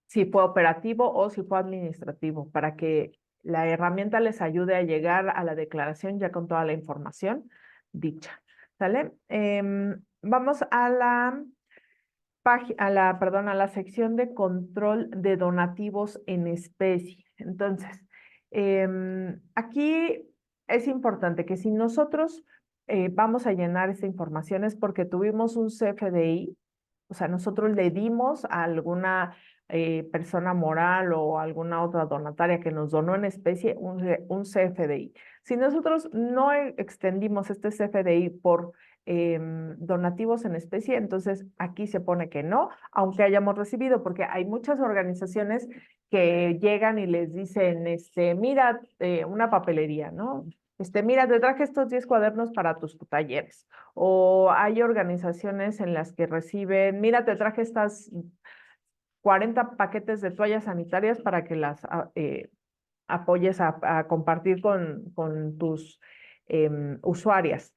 si fue operativo o si fue administrativo, para que la herramienta les ayude a llegar a la declaración ya con toda la información dicha. ¿Sale? Vamos a a la sección de control de donativos en especie. Entonces, Aquí es importante que si nosotros vamos a llenar esta información es porque tuvimos un CFDI, o sea, nosotros le dimos a alguna persona moral o alguna otra donataria que nos donó en especie un CFDI. Si nosotros no extendimos este CFDI por donativos en especie, entonces aquí se pone que no, aunque hayamos recibido, porque hay muchas organizaciones que llegan y les dicen, mira, una papelería, ¿no? Mira, te traje estos 10 cuadernos para tus talleres. O hay organizaciones en las que reciben, mira, te traje estas 40 paquetes de toallas sanitarias para que las apoyes a compartir con tus usuarias.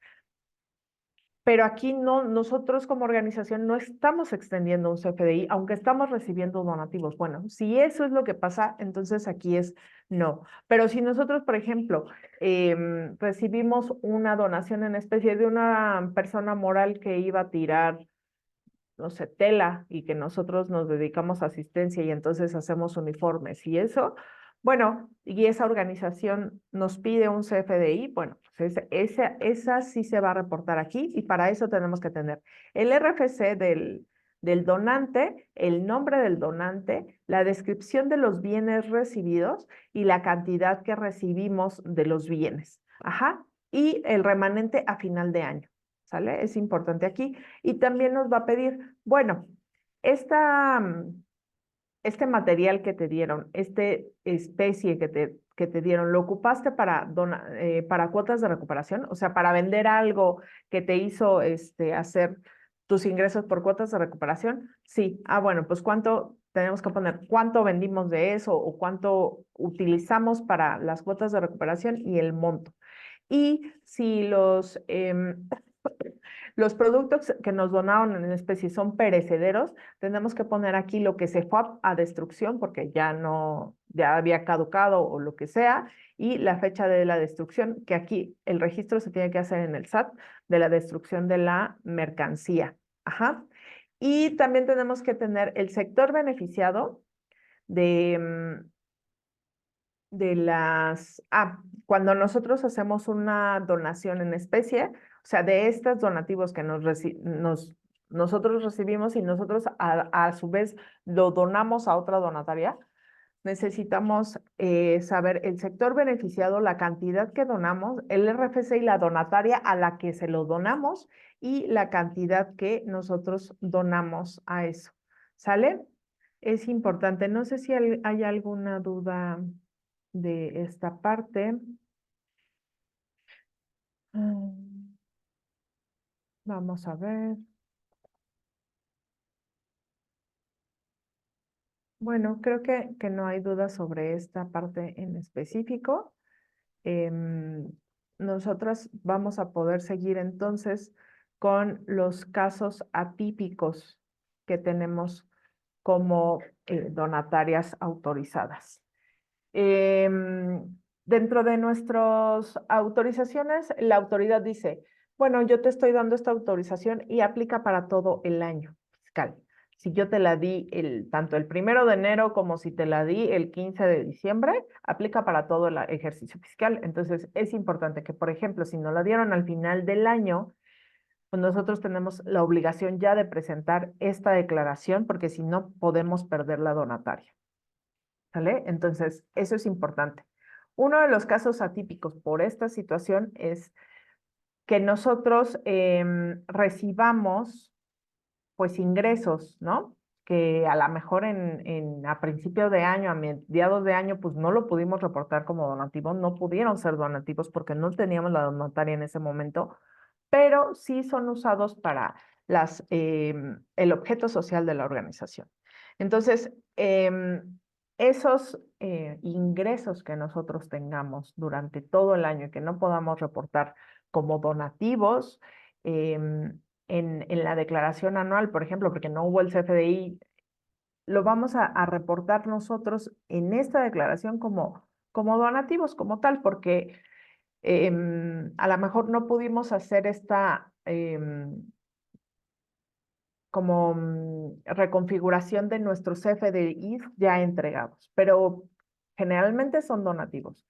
Pero aquí no, nosotros como organización no estamos extendiendo un CFDI, aunque estamos recibiendo donativos. Bueno, si eso es lo que pasa, entonces aquí es no. Pero si nosotros, por ejemplo, recibimos una donación en especie de una persona moral que iba a tirar, no sé, tela y que nosotros nos dedicamos a asistencia y entonces hacemos uniformes y eso, bueno, y esa organización nos pide un CFDI, bueno, pues esa sí se va a reportar aquí y para eso tenemos que tener el RFC del donante, el nombre del donante, la descripción de los bienes recibidos y la cantidad que recibimos de los bienes. Ajá. Y el remanente a final de año. ¿Sale? Es importante aquí. Y también nos va a pedir, bueno, este material que te dieron, especie que te dieron, ¿lo ocupaste para cuotas de recuperación? O sea, para vender algo que te hizo hacer tus ingresos por cuotas de recuperación. Sí. Ah, bueno, pues cuánto tenemos que poner, cuánto vendimos de eso o cuánto utilizamos para las cuotas de recuperación y el monto. Y si los productos que nos donaron en especie son perecederos, tenemos que poner aquí lo que se fue a destrucción porque ya no, ya había caducado o lo que sea, y la fecha de la destrucción, que aquí el registro se tiene que hacer en el SAT de la destrucción de la mercancía. Ajá. Y también tenemos que tener el sector beneficiado de, cuando nosotros hacemos una donación en especie, o sea, de estos donativos que nosotros recibimos y nosotros a su vez lo donamos a otra donataria, necesitamos saber el sector beneficiado, la cantidad que donamos, el RFC y la donataria a la que se lo donamos y la cantidad que nosotros donamos a eso. ¿Sale? Es importante. No sé si hay alguna duda de esta parte. Mm, Vamos a ver. Bueno, creo que no hay duda sobre esta parte en específico. Em, Nosotras vamos a poder seguir entonces con los casos atípicos que tenemos como donatarias autorizadas. Dentro de nuestras autorizaciones, la autoridad dice, bueno, yo te estoy dando esta autorización y aplica para todo el año fiscal. Si yo te la di tanto el 1 de enero como si te la di el 15 de diciembre, aplica para todo el ejercicio fiscal. Entonces, es importante que, por ejemplo, si nos la dieron al final del año, pues nosotros tenemos la obligación ya de presentar esta declaración porque si no, podemos perder la donataria. ¿Sale? Entonces, eso es importante. Uno de los casos atípicos por esta situación es que nosotros recibamos pues ingresos, ¿no? Que a lo mejor a principio de año, a mediados de año, pues no lo pudimos reportar como donativo, no pudieron ser donativos porque no teníamos la donataria en ese momento, pero sí son usados para el objeto social de la organización. Entonces, esos ingresos que nosotros tengamos durante todo el año y que no podamos reportar como donativos, en la declaración anual, por ejemplo, porque no hubo el CFDI, lo vamos a reportar nosotros en esta declaración como donativos, como tal, porque a lo mejor no pudimos hacer esta como reconfiguración de nuestros CFDIs ya entregados, pero generalmente son donativos.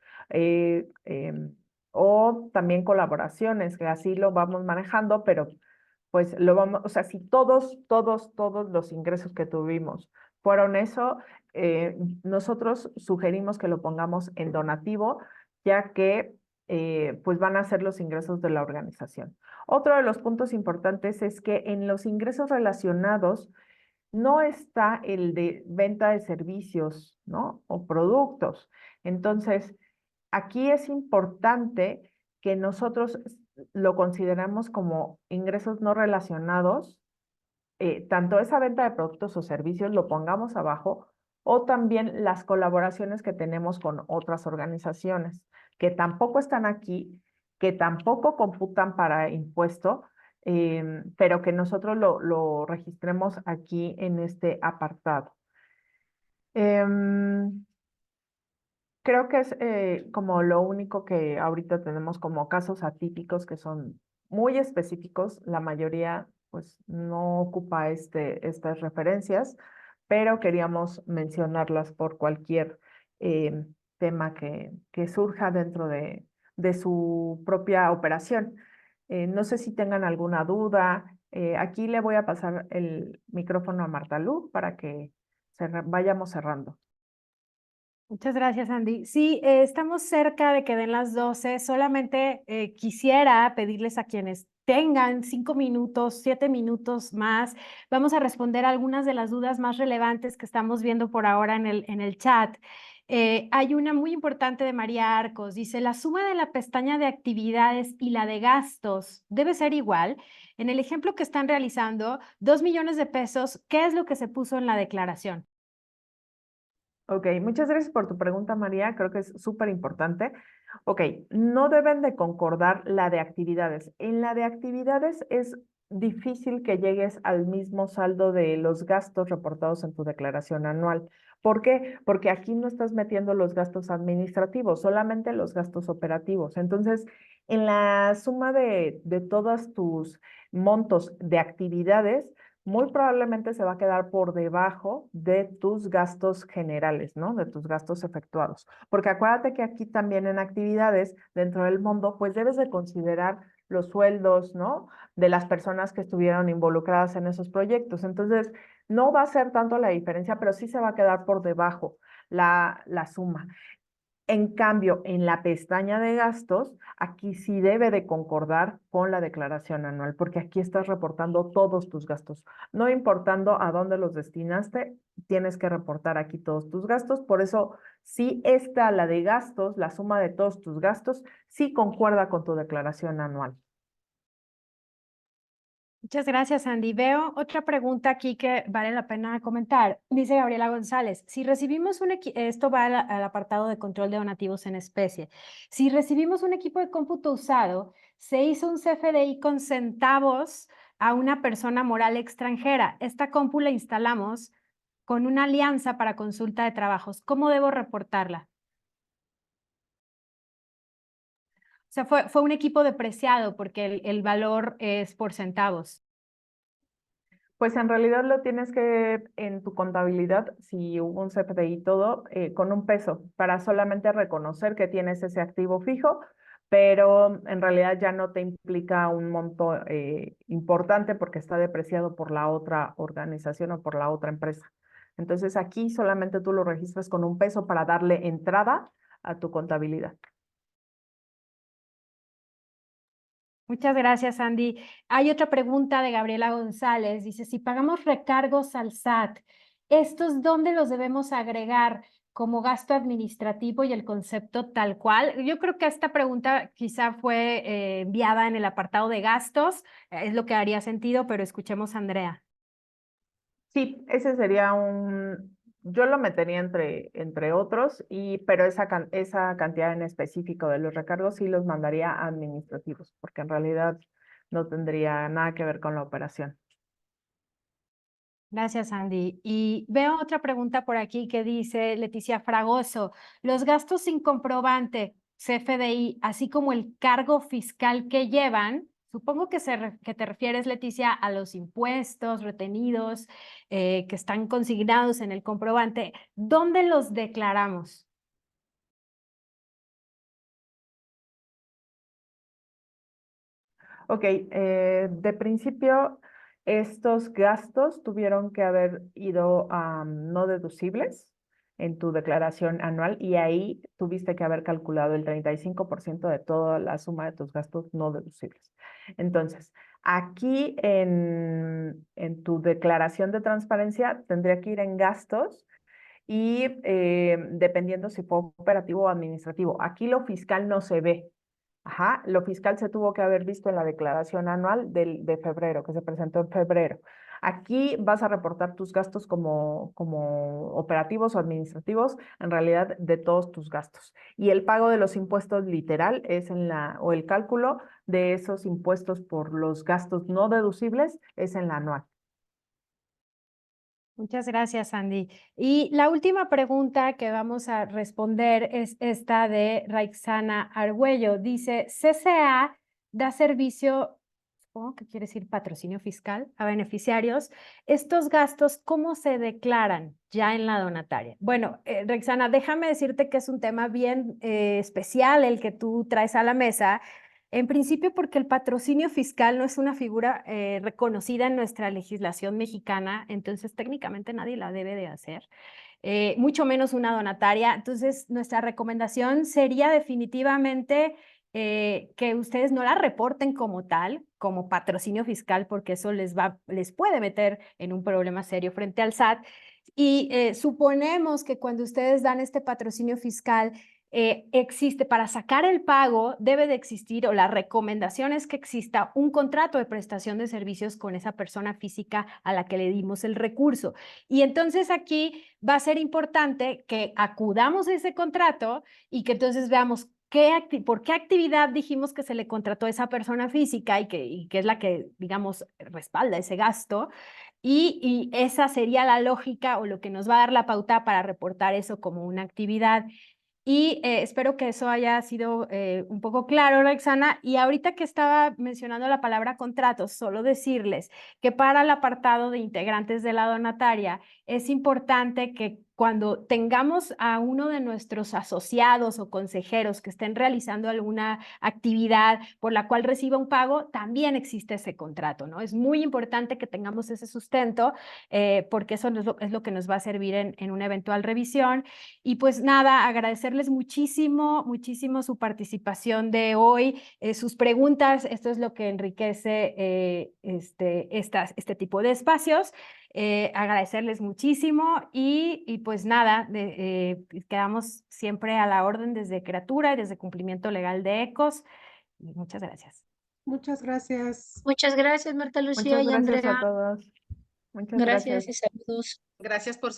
O también colaboraciones, que así lo vamos manejando, pero pues lo vamos, o sea, si todos los ingresos que tuvimos fueron eso, nosotros sugerimos que lo pongamos en donativo, ya que pues van a ser los ingresos de la organización. Otro de los puntos importantes es que en los ingresos relacionados no está el de venta de servicios, ¿no? O productos. Entonces, aquí es importante que nosotros lo consideramos como ingresos no relacionados, tanto esa venta de productos o servicios lo pongamos abajo, o también las colaboraciones que tenemos con otras organizaciones, que tampoco están aquí, que tampoco computan para impuesto, pero que nosotros lo registremos aquí en este apartado. Creo que es como lo único que ahorita tenemos como casos atípicos que son muy específicos. La mayoría pues no ocupa estas referencias, pero queríamos mencionarlas por cualquier tema que surja dentro de su propia operación. No sé si tengan alguna duda. Aquí le voy a pasar el micrófono a Marta Lu para que vayamos cerrando. Muchas gracias, Andy. Sí, estamos cerca de que den las 12. Solamente quisiera pedirles a quienes tengan 5 minutos, 7 minutos más, vamos a responder algunas de las dudas más relevantes que estamos viendo por ahora en el chat. Hay una muy importante de María Arcos. Dice, la suma de la pestaña de actividades y la de gastos debe ser igual. En el ejemplo que están realizando, 2 millones de pesos, ¿qué es lo que se puso en la declaración? Ok, muchas gracias por tu pregunta, María. Creo que es súper importante. Ok, no deben de concordar la de actividades. En la de actividades es difícil que llegues al mismo saldo de los gastos reportados en tu declaración anual. ¿Por qué? Porque aquí no estás metiendo los gastos administrativos, solamente los gastos operativos. Entonces, en la suma de todos tus montos de actividades, muy probablemente se va a quedar por debajo de tus gastos generales, ¿no? De tus gastos efectuados. Porque acuérdate que aquí también en actividades dentro del mundo, pues debes de considerar los sueldos, ¿no? De las personas que estuvieron involucradas en esos proyectos. Entonces, no va a ser tanto la diferencia, pero sí se va a quedar por debajo la suma. En cambio, en la pestaña de gastos, aquí sí debe de concordar con la declaración anual, porque aquí estás reportando todos tus gastos. No importando a dónde los destinaste, tienes que reportar aquí todos tus gastos. Por eso, sí está la de gastos, la suma de todos tus gastos, sí concuerda con tu declaración anual. Muchas gracias, Andy. Veo otra pregunta aquí que vale la pena comentar. Dice Gabriela González, si recibimos esto va al apartado de control de donativos en especie. Si recibimos un equipo de cómputo usado, se hizo un CFDI con centavos a una persona moral extranjera. Esta compu la instalamos con una alianza para consulta de trabajos. ¿Cómo debo reportarla? O sea, fue un equipo depreciado porque el valor es por centavos. Pues en realidad lo tienes que en tu contabilidad, si hubo un CFDI y todo, con un peso, para solamente reconocer que tienes ese activo fijo, pero en realidad ya no te implica un monto importante porque está depreciado por la otra organización o por la otra empresa. Entonces aquí solamente tú lo registras con un peso para darle entrada a tu contabilidad. Muchas gracias, Andy. Hay otra pregunta de Gabriela González. Dice, si pagamos recargos al SAT, ¿estos dónde los debemos agregar como gasto administrativo y el concepto tal cual? Yo creo que esta pregunta quizá fue enviada en el apartado de gastos. Es lo que haría sentido, pero escuchemos a Andrea. Sí, ese sería yo lo metería entre otros, pero esa cantidad en específico de los recargos sí los mandaría a administrativos, porque en realidad no tendría nada que ver con la operación. Gracias, Andy. Y veo otra pregunta por aquí que dice Leticia Fragoso, los gastos sin comprobante, CFDI, así como el cargo fiscal que llevan, supongo que te refieres, Leticia, a los impuestos retenidos que están consignados en el comprobante, ¿dónde los declaramos? Ok, de principio, estos gastos tuvieron que haber ido a no deducibles en tu declaración anual y ahí tuviste que haber calculado el 35% de toda la suma de tus gastos no deducibles. Entonces, aquí en tu declaración de transparencia tendría que ir en gastos y dependiendo si fue operativo o administrativo. Aquí lo fiscal no se ve. Ajá, lo fiscal se tuvo que haber visto en la declaración anual de febrero, que se presentó en febrero. Aquí vas a reportar tus gastos como operativos o administrativos, en realidad de todos tus gastos. Y el pago de los impuestos literal es o el cálculo de esos impuestos por los gastos no deducibles es en la anual. Muchas gracias, Andy. Y la última pregunta que vamos a responder es esta de Raixana Argüello. Dice, CCA da servicio, supongo que quiere decir patrocinio fiscal, a beneficiarios. ¿Estos gastos cómo se declaran ya en la donataria? Bueno, Raixana, déjame decirte que es un tema bien especial el que tú traes a la mesa. En principio, porque el patrocinio fiscal no es una figura reconocida en nuestra legislación mexicana, entonces técnicamente nadie la debe de hacer, mucho menos una donataria. Entonces, nuestra recomendación sería definitivamente que ustedes no la reporten como tal, como patrocinio fiscal, porque eso les puede meter en un problema serio frente al SAT. Y suponemos que cuando ustedes dan este patrocinio fiscal, existe para sacar el pago, debe de existir, o la recomendación es que exista un contrato de prestación de servicios con esa persona física a la que le dimos el recurso. Y entonces aquí va a ser importante que acudamos a ese contrato y que entonces veamos por qué actividad dijimos que se le contrató a esa persona física y que es la que, digamos, respalda ese gasto. Y esa sería la lógica o lo que nos va a dar la pauta para reportar eso como una actividad. Y espero que eso haya sido un poco claro, Roxana. Y ahorita que estaba mencionando la palabra contratos, solo decirles que para el apartado de integrantes de la donataria es importante que cuando tengamos a uno de nuestros asociados o consejeros que estén realizando alguna actividad por la cual reciba un pago, también existe ese contrato, ¿no? Es muy importante que tengamos ese sustento porque eso es lo que nos va a servir en una eventual revisión. Y pues nada, agradecerles muchísimo, muchísimo su participación de hoy, sus preguntas. Esto es lo que enriquece este tipo de espacios. Agradecerles muchísimo y pues nada, quedamos siempre a la orden desde Creatura y desde Cumplimiento Legal de ECOS. Y muchas gracias. Muchas gracias. Muchas gracias, Marta Lucía Muchas y gracias Andrea. a todos. Muchas Gracias gracias. y saludos. Gracias por